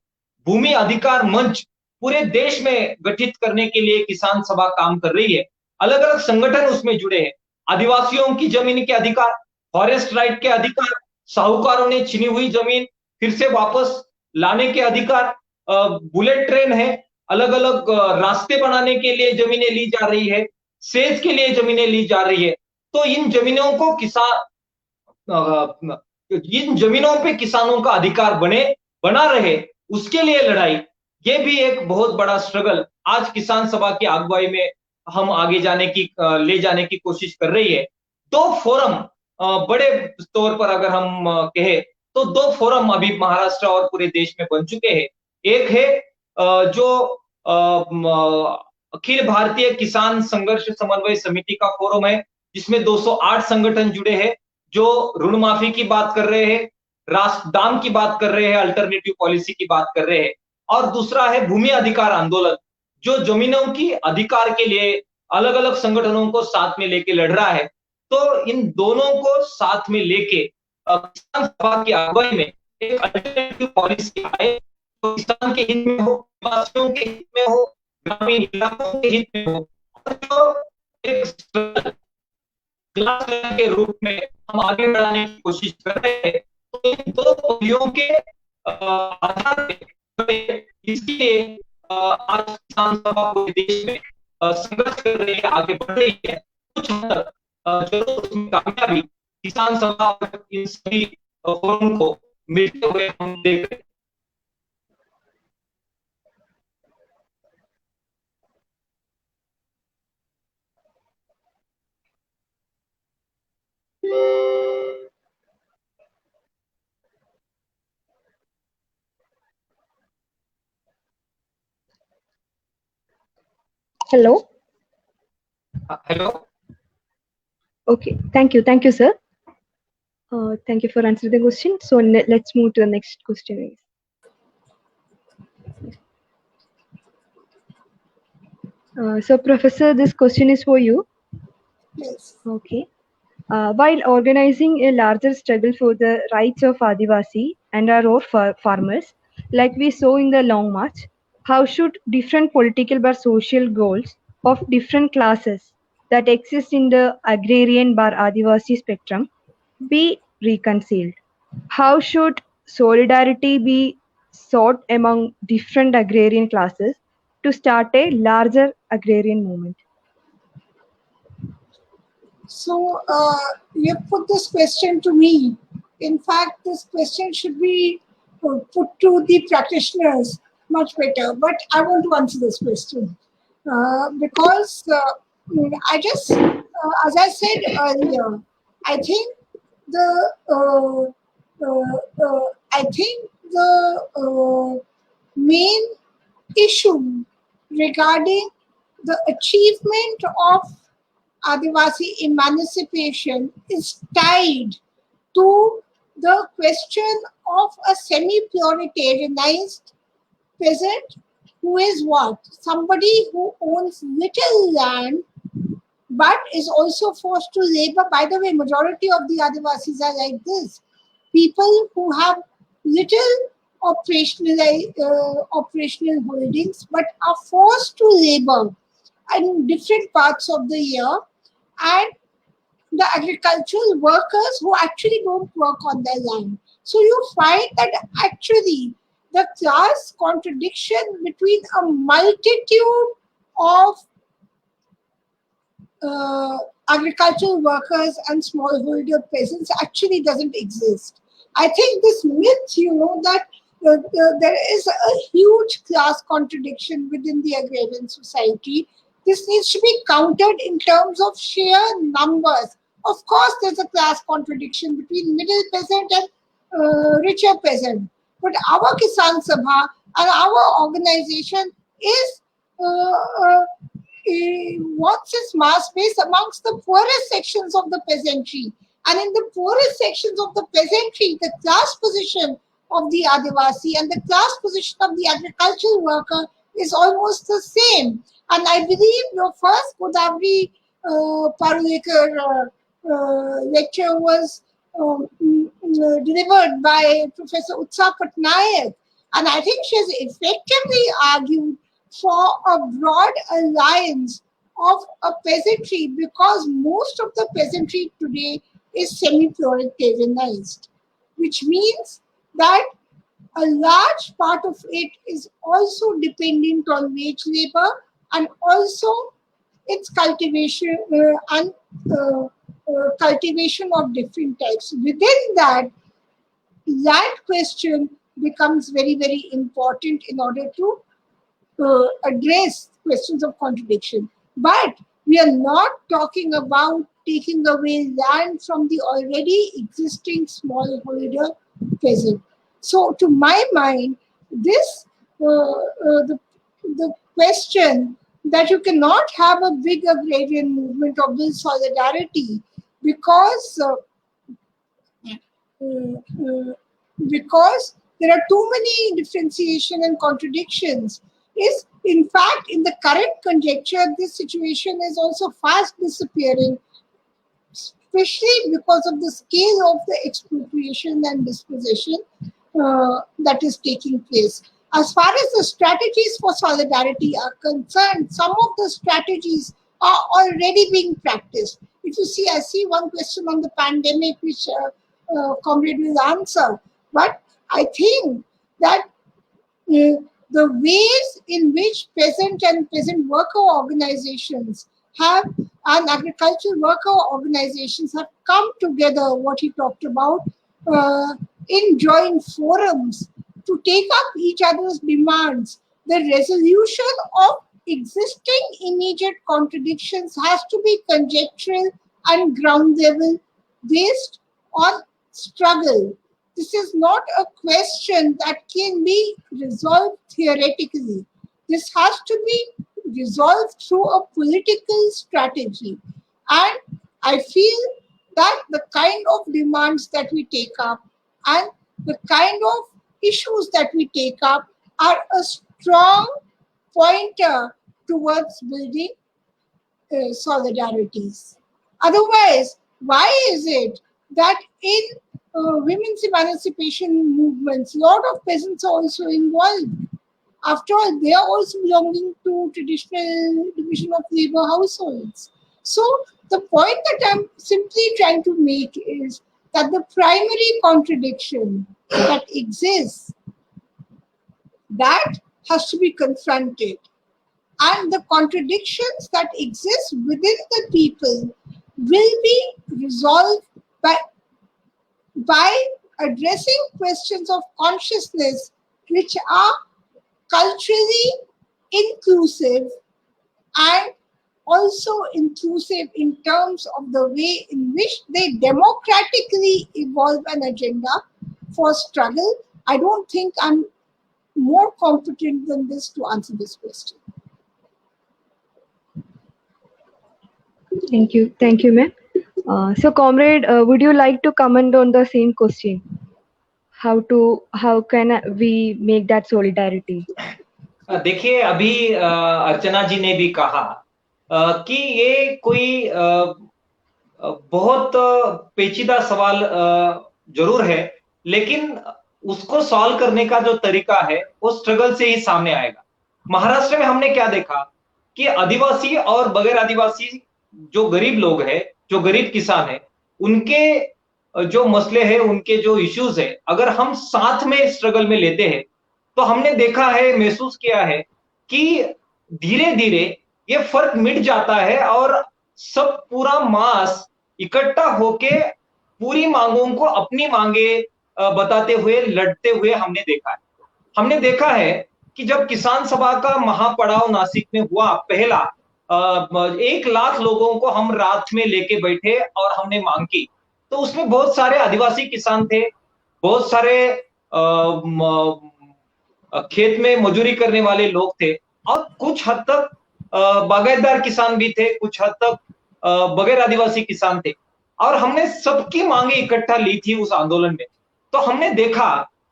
भूमि अधिकार मंच पूरे देश में गठित करने के लिए किसान सभा काम कर रही है। अलग अलग संगठन उसमें जुड़े हैं। आदिवासियों की जमीन के अधिकार, फॉरेस्ट राइट के अधिकार, साहूकारों ने छीनी हुई जमीन फिर से वापस लाने के अधिकार, बुलेट ट्रेन है, अलग अलग रास्ते बनाने के लिए जमीनें ली जा रही है, सेच के लिए जमीनें ली जा रही है। तो इन जमीनों को इन जमीनों पे किसानों का अधिकार बना रहे, उसके लिए लड़ाई, ये भी एक बहुत बड़ा स्ट्रगल आज किसान सभा की अगुवाई में हम आगे ले जाने की कोशिश कर रही है। दो फोरम बड़े तौर पर अगर हम कहे, तो 2 फोरम अभी महाराष्ट्र और पूरे देश में बन चुके हैं। एक है जो अखिल भारतीय किसान संघर्ष समन्वय समिति का फोरम है, जिसमें 208 संगठन जुड़े हैं, जो ऋण माफी की बात कर रहे हैं, राष्ट्र दाम की बात कर रहे हैं, अल्टरनेटिव पॉलिसी की बात कर रहे हैं। और दूसरा है भूमि अधिकार आंदोलन, जो जमीनों की अधिकार के लिए अलग अलग संगठनों को साथ में लेके लड़ रहा है। तो इन दोनों को साथ में लेके किसान सभा की अगुवाई में एक अल्टरनेटिव पॉलिसी आए, तो किसान के हित में हो, वासियों के हित में हो, ग्रामीण इलाकों के हित में हो, और जो एक क्लास के रूप में हम आगे बढ़ाने की कोशिश कर रहे हैं। तो इन 2 पहलुओं के आधार पे इसलिए आज किसान सभा पूरे देश में संघर्ष कर रही है, आगे बढ़ रही है। कुछ हद तक जरूर उसमें कामयाबी किसान सभा और इन सभी फोरम को मिलते हुए हम देख रहे हैं। Hello. Hello. Okay. Thank you, sir. Thank you for answering the question. So let's move to the next question. So, Professor, this question is for you. Yes. Okay. While organizing a larger struggle for the rights of Adivasi and our farmers, like we saw in the Long March, how should different political or social goals of different classes that exist in the agrarian bar Adivasi spectrum be reconciled? How should solidarity be sought among different agrarian classes to start a larger agrarian movement? So you put this question to me. In fact, this question should be put to the practitioners much better. But I want to answer this question because I just, as I said earlier, I think the main issue regarding the achievement of Adivasi emancipation is tied to the question of a semi-Puritanized peasant who is what? Somebody who owns little land but is also forced to labor. By the way, majority of the Adivasis are like this. People who have little operational holdings but are forced to labor in different parts of the year, and the agricultural workers who actually don't work on their land. So you find that actually the class contradiction between a multitude of agricultural workers and smallholder peasants actually doesn't exist. I think this myth, that there is a huge class contradiction within the agrarian society. This needs to be countered in terms of sheer numbers. Of course, there's a class contradiction between middle peasant and richer peasant. But our Kisan Sabha and our organization is wants its mass base amongst the poorest sections of the peasantry. And in the poorest sections of the peasantry, the class position of the Adivasi and the class position of the agricultural worker is almost the same. And I believe your first Godavari Parulekar lecture was delivered by Professor Utsa Patnaik. And I think she has effectively argued for a broad alliance of a peasantry, because most of the peasantry today is semi-proletarianized, which means that a large part of it is also dependent on wage labor and also its cultivation and cultivation of different types. Within that, land question becomes very, very important in order to address questions of contradiction. But we are not talking about taking away land from the already existing smallholder peasant. So, to my mind, this the question that you cannot have a big agrarian movement of this solidarity because there are too many differentiation and contradictions is, in fact, in the current conjecture, this situation is also fast disappearing, especially because of the scale of the expropriation and dispossession that is taking place. As far as the strategies for solidarity are concerned, some of the strategies are already being practiced. If you see, I see one question on the pandemic, which Comrade will answer. But I think that the ways in which peasant and peasant worker organizations have, and agricultural worker organizations have come together, what he talked about, in joint forums to take up each other's demands. The resolution of existing immediate contradictions has to be conjectural and ground level based on struggle. This is not a question that can be resolved theoretically. This has to be resolved through a political strategy. And I feel that the kind of demands that we take up and the kind of issues that we take up are a strong pointer towards building solidarities. Otherwise, why is it that in women's emancipation movements, a lot of peasants are also involved? After all, they are also belonging to traditional division of labor households. So the point that I'm simply trying to make is that the primary contradiction that exists, that has to be confronted. And the contradictions that exist within the people will be resolved by addressing questions of consciousness which are culturally inclusive and also inclusive in terms of the way in which they democratically evolve an agenda for struggle. I don't think I'm more competent than this to answer this question. Thank you, ma'am. So, comrade, would you like to comment on the same question? How can we make that solidarity? देखिए, अभी अर्चना जी ने भी कहा कि ये कोई बहुत पेचीदा सवाल जरूर है, लेकिन उसको सॉल्व करने का जो तरीका है वो स्ट्रगल से ही सामने आएगा। महाराष्ट्र में हमने क्या देखा कि आदिवासी और बगैर आदिवासी जो गरीब लोग हैं, जो गरीब किसान हैं, उनके जो मसले हैं, उनके जो इश्यूज है, अगर हम साथ में स्ट्रगल में लेते हैं तो हमने देखा है, महसूस किया है कि धीरे धीरे ये फर्क मिट जाता है और सब पूरा मास इकट्ठा होके पूरी मांगों को अपनी मांगे बताते हुए लड़ते हुए हमने देखा है। हमने देखा है कि जब किसान सभा का महापड़ाव नासिक में हुआ पहला, 1 लाख लोगों को हम रात में लेके बैठे और हमने मांग की, तो उसमें बहुत सारे आदिवासी किसान थे, बहुत सारे खेत में मजदूरी करने वाले लोग थे, और कुछ हद तक बागायतदार किसान भी थे, कुछ हद तक बगैर आदिवासी किसान थे, और हमने सबकी मांगे इकट्ठा ली थी उस आंदोलन में। तो हमने देखा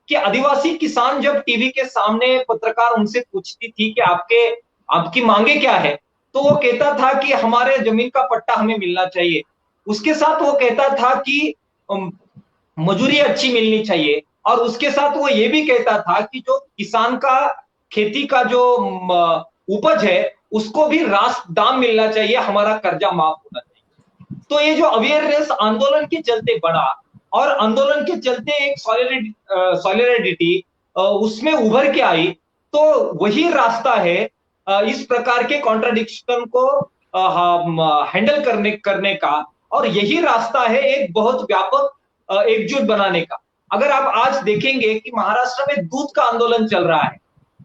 कि आदिवासी किसान जब टीवी के सामने पत्रकार उनसे पूछती थी कि आपकी मांगे क्या है, तो वो कहता था कि हमारे जमीन का पट्टा हमें मिलना चाहिए। उसके साथ वो कहता था कि मजूरी अच्छी मिलनी चाहिए, और उसके साथ वो ये भी कहता था कि जो किसान का खेती का जो उपज है उसको भी रास्त दाम मिलना चाहिए, हमारा कर्जा माफ होना चाहिए। तो ये जो अवेयरनेस आंदोलन के चलते बढ़ा, और आंदोलन के चलते एक सॉलिडरिटी उसमें उभर के आई, तो वही रास्ता है इस प्रकार के कॉन्ट्राडिक्शन को हैंडल करने का, और यही रास्ता है एक बहुत व्यापक एकजुट बनाने का। अगर आप आज देखेंगे कि महाराष्ट्र में दूध का आंदोलन चल रहा है,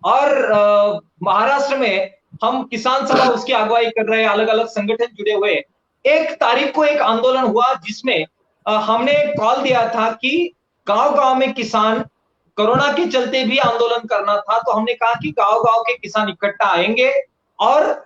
और महाराष्ट्र में हम किसान सभा उसकी अगुवाई कर रहे हैं, अलग अलग संगठन जुड़े हुए। 1 तारीख को एक आंदोलन हुआ जिसमें हमने कॉल दिया था कि गांव गांव में किसान, कोरोना के चलते भी आंदोलन करना था, तो हमने कहा कि गांव गांव के किसान इकट्ठा आएंगे, और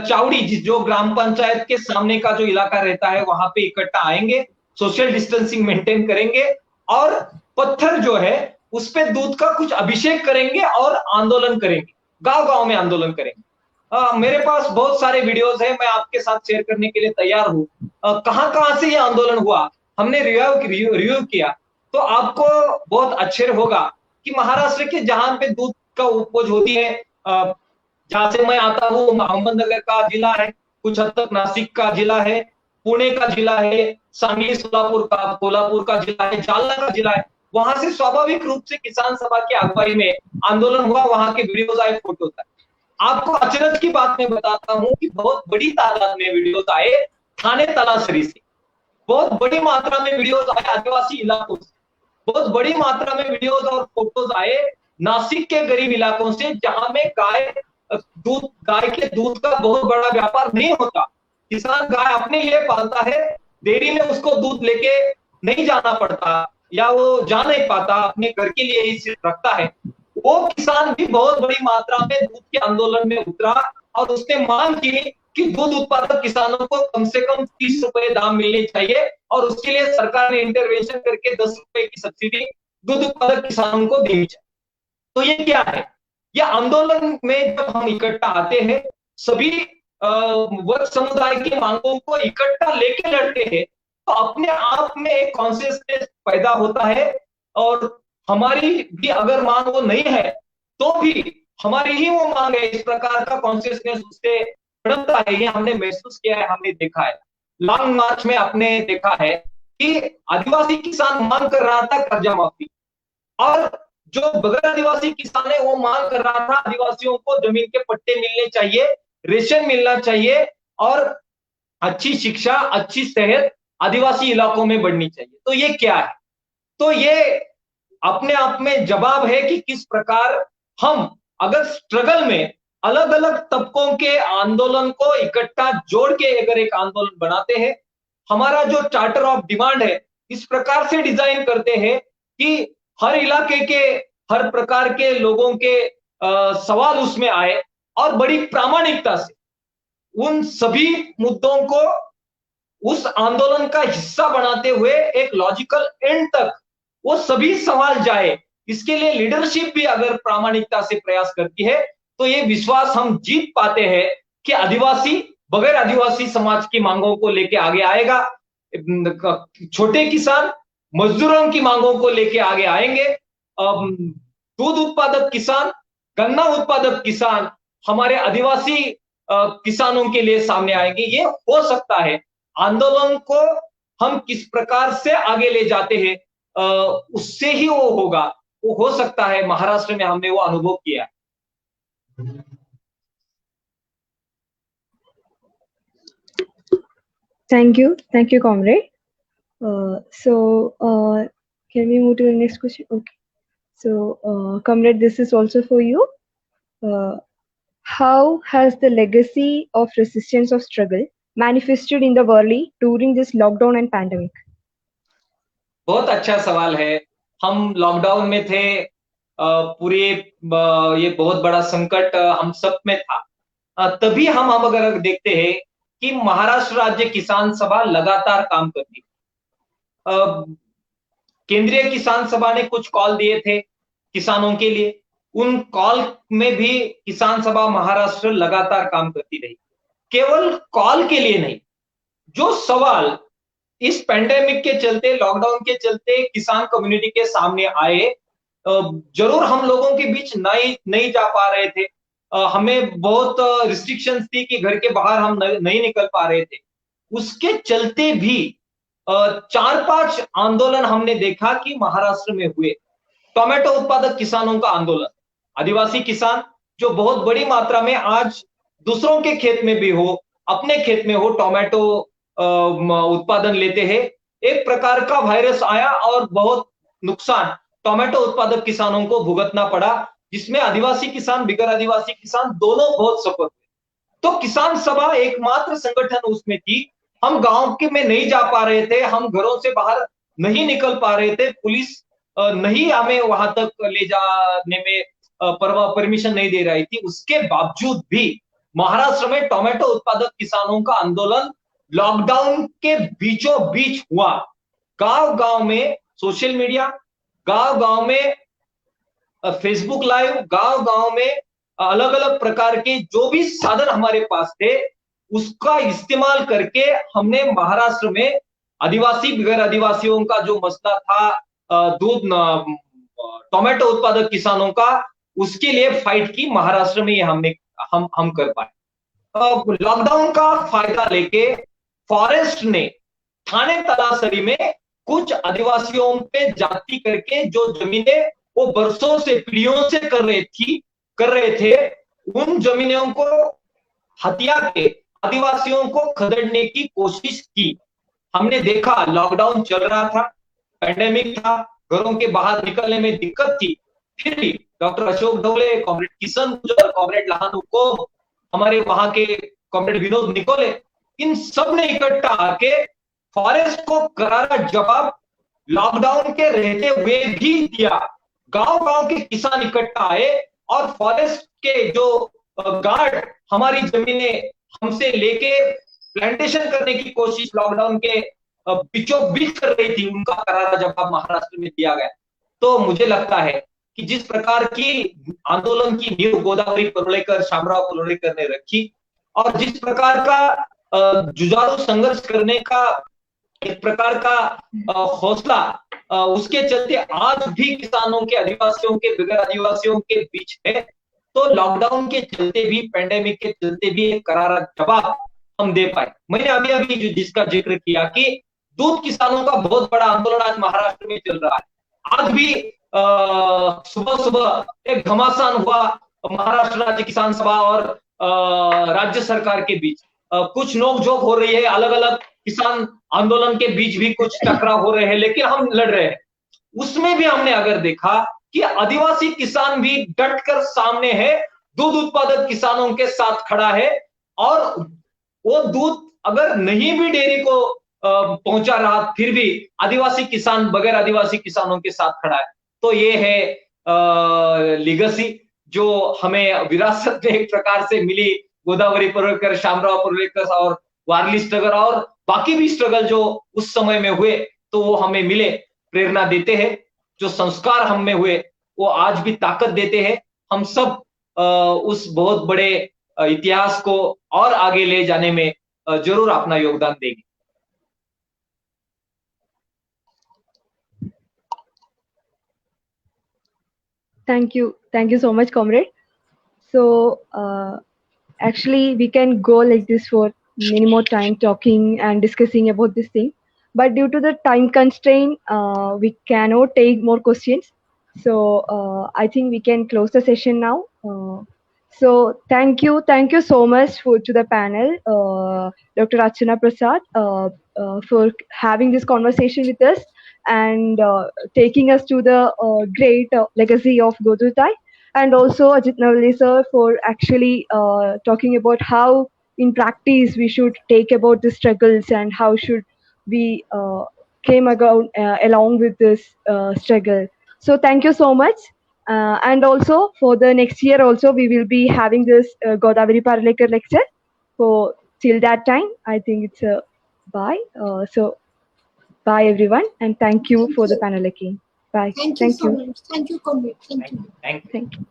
चावड़ी जो ग्राम पंचायत के सामने का जो इलाका रहता है वहां पे इकट्ठा आएंगे, सोशल डिस्टेंसिंग मेंटेन करेंगे, और पत्थर जो है उस पे दूध का कुछ अभिषेक करेंगे और आंदोलन करेंगे, गांव गांव में आंदोलन करेंगे। मेरे पास बहुत सारे वीडियोस हैं, मैं आपके साथ शेयर करने के लिए तैयार हूं। कहां कहां से ये आंदोलन हुआ हमने रिव्यू किया, तो आपको बहुत आश्चर्य होगा कि महाराष्ट्र के जहां पे दूध का उपज होती है, जहां से मैं आता हूँ, अहमदनगर का जिला है, कुछ हद तक नासिक का जिला है, पुणे का जिला है, सांगली सोलापुर का, कोल्हापुर का जिला है, जालना का जिला है, वहां से स्वाभाविक रूप से किसान सभा की अगुवाई में आंदोलन हुआ, वहां के वीडियोज आए, फोटोज आए। आपको अचरज की बात मैं बताता हूं कि बहुत बड़ी तादाद में वीडियोज आए थाने तलासरी से, बहुत बड़ी मात्रा में वीडियोज आए आदिवासी इलाकों से, बहुत बड़ी मात्रा में वीडियोज और फोटोज आए नासिक के गरीब इलाकों से, जहां में गाय के दूध का बहुत बड़ा व्यापार नहीं होता। किसान गाय अपने लिए पालता है, डेयरी में उसको दूध लेके नहीं जाना पड़ता, या वो जा नहीं पाता, अपने घर के लिए ही सिर्फ रखता है। वो किसान भी बहुत बड़ी मात्रा में दूध के आंदोलन में उतरा, और उसने मांग की कि दूध उत्पादक किसानों को कम से कम 30 रुपए दाम मिलने चाहिए, और उसके लिए सरकार ने इंटरवेंशन करके 10 रुपए की सब्सिडी दूध उत्पादक किसानों को देनी चाहिए। तो ये क्या है? यह आंदोलन में जब हम इकट्ठा आते हैं, सभी वर्ग समुदाय की मांगों को इकट्ठा लेके लड़ते हैं, तो अपने आप में एक कॉन्शियसनेस पैदा होता है, और हमारी भी अगर मांग वो नहीं है तो भी हमारी ही वो मांग है, इस प्रकार का कॉन्शियसनेस उससे बढ़ता है। ये हमने महसूस किया है, हमने देखा है। लॉन्ग मार्च में आपने देखा है कि आदिवासी किसान मांग कर रहा था कर्जा माफी, और जो बगैर आदिवासी किसान है वो मांग कर रहा था आदिवासियों को जमीन के पट्टे मिलने चाहिए, रेशन मिलना चाहिए, और अच्छी शिक्षा, अच्छी सेहत आदिवासी इलाकों में बढ़नी चाहिए। तो ये क्या है? तो ये अपने आप में जवाब है कि किस प्रकार हम अगर स्ट्रगल में अलग अलग तबकों के आंदोलन को इकट्ठा जोड़ के अगर एक आंदोलन बनाते हैं, हमारा जो चार्टर ऑफ डिमांड है इस प्रकार से डिजाइन करते हैं कि हर इलाके के, हर प्रकार के लोगों के सवाल उसमें आए, और बड़ी प्रामाणिकता से उन सभी मुद्दों को उस आंदोलन का हिस्सा बनाते हुए एक लॉजिकल एंड तक वो सभी सवाल जाए। इसके लिए लीडरशिप भी अगर प्रामाणिकता से प्रयास करती है, तो ये विश्वास हम जीत पाते हैं कि आदिवासी बगैर आदिवासी समाज की मांगों को लेके आगे आएगा, छोटे किसान मजदूरों की मांगों को लेके आगे आएंगे, दूध उत्पादक किसान, गन्ना उत्पादक किसान हमारे आदिवासी किसानों के लिए सामने आएंगे। ये हो सकता है आंदोलन को हम किस प्रकार से आगे ले जाते हैं, उससे ही वो होगा। वो हो सकता है महाराष्ट्र में हमने वो अनुभव किया। Thank you, comrade. Can we move to the next question? Okay. So, comrade, this is also for you. How has the legacy of resistance of struggle manifested in the Worli during this lockdown and pandemic? बहुत अच्छा सवाल है। हम lockdown में थे, पूरे ये बहुत बड़ा संकट हम सब में था। तभी हम अगर देखते हैं कि महाराष्ट्र राज्य किसान सभा लगातार काम करती है। केंद्रीय किसान सभा ने कुछ कॉल दिए थे किसानों के लिए, उन कॉल में भी किसान सभा महाराष्ट्र लगातार काम करती रही। केवल कॉल के लिए नहीं, जो सवाल इस पेंडेमिक के चलते, लॉकडाउन के चलते किसान कम्युनिटी के सामने आए, जरूर हम लोगों के बीच नहीं जा पा रहे थे। हमें बहुत रिस्ट्रिक्शंस थी कि घर के बाहर हम नहीं निकल पा रहे थे। उसके चलते भी 4-5 आंदोलन हमने देखा कि महाराष्ट्र में हुए। टोमेटो उत्पादक किसानों का आंदोलन, आदिवासी किसान जो बहुत बड़ी मात्रा में आज दूसरों के खेत में भी हो, अपने खेत में हो, टोमेटो उत्पादन लेते हैं। एक प्रकार का वायरस आया और बहुत नुकसान टोमेटो उत्पादक किसानों को भुगतना पड़ा, जिसमें आदिवासी किसान, बिगर आदिवासी किसान दोनों बहुत सफर हुए। तो किसान सभा एकमात्र संगठन उसमें थी। हम गांव के में नहीं जा पा रहे थे, हम घरों से बाहर नहीं निकल पा रहे थे, पुलिस नहीं हमें वहां तक ले जाने में परमिशन नहीं दे रही थी। उसके बावजूद भी महाराष्ट्र में टोमेटो उत्पादक किसानों का आंदोलन लॉकडाउन के बीचों बीच हुआ। गांव गांव में सोशल मीडिया, गांव गांव में फेसबुक लाइव, गांव गांव में अलग अलग प्रकार के जो भी साधन हमारे पास थे, उसका इस्तेमाल करके हमने महाराष्ट्र में आदिवासी बिगर आदिवासियों का जो मसला था, दूध टोमेटो उत्पादक किसानों का, उसके लिए फाइट की महाराष्ट्र में। ये हम कर पाए। लॉकडाउन का फायदा लेके फॉरेस्ट ने थाने तलासरी में कुछ आदिवासियों पे जाति करके जो जमीनें वो बरसों से, पीढ़ियों से कर रहे थे, उन जमीनों को हत्या के आदिवासियों को खदेड़ने की कोशिश की। हमने देखा लॉकडाउन चल रहा था, पेंडेमिक था, घरों के बाहर निकलने में दिक्कत थी, फिर भी डॉक्टर अशोक ढवले, कॉमरेड किशन गुजर, कॉमरेड लहानू को, हमारे वहां के कॉमरेड विनोद निकोले, इन सब ने इकट्ठा आके फॉरेस्ट को करारा जवाब लॉकडाउन के रहते हुए भी दिया। गांव गांव के किसान इकट्ठा आए और फॉरेस्ट के जो गार्ड हमारी जमीनें हमसे लेके प्लांटेशन करने की कोशिश लॉकडाउन के बीचों बीच कर रही थी, उनका करारा जवाब महाराष्ट्र में दिया गया। तो मुझे लगता है कि जिस प्रकार की आंदोलन की नींव गोदावरी परुलेकर, शामराव परुलेकर ने रखी, और जिस प्रकार का जुझारू संघर्ष करने का एक प्रकार का हौसला उसके चलते आज भी किसानों के, आदिवासियों के, बिगर आदिवासियों के बीच है। तो लॉकडाउन के चलते भी, पेंडेमिक के चलते भी एक करारा जवाब हम दे पाए। मैंने अभी जिसका जिक्र किया कि दूध किसानों का बहुत बड़ा आंदोलन आज महाराष्ट्र में चल रहा है। आज भी सुबह सुबह एक घमासान हुआ महाराष्ट्र राज्य किसान सभा और राज्य सरकार के बीच। कुछ नोकझोंक हो रही है, अलग अलग किसान आंदोलन के बीच भी कुछ टकराव हो रहे हैं, लेकिन हम लड़ रहे हैं। उसमें भी हमने अगर देखा कि आदिवासी किसान भी डटकर सामने है, दूध उत्पादक किसानों के साथ खड़ा है, और वो दूध अगर नहीं भी डेयरी को पहुंचा रहा, फिर भी आदिवासी किसान बगैर आदिवासी किसानों के साथ खड़ा है। तो ये है लीगेसी जो हमें विरासत में एक प्रकार से मिली, गोदावरी परुलेकर, शामराव परुलेकर और वारली स्ट्रगल और बाकी भी स्ट्रगल जो उस समय में हुए, तो वो हमें मिले, प्रेरणा देते हैं। जो संस्कार हम में हुए वो आज भी ताकत देते हैं। हम सब उस बहुत बड़े इतिहास को और आगे ले जाने में जरूर अपना योगदान देंगे। Thank you so much, comrade. So actually we can go like this for many more time talking and discussing about this thing, but due to the time constraint we cannot take more questions. So I think we can close the session now. So thank you so much to the panel, Dr. Archana Prasad, for having this conversation with us and taking us to the great legacy of Godutai, and also Ajit Navale sir for actually talking about how in practice we should take about the struggles and how should we along with this struggle. So thank you so much. And also for the next year also we will be having this Godavari Parlekar lecture. So till that time, I think it's a bye. So bye everyone, and thank you Thank for the you. panel again. Bye. Thank you Thank so you. much. Thank you, Kamlesh. Thank you. Thank you. Thank you.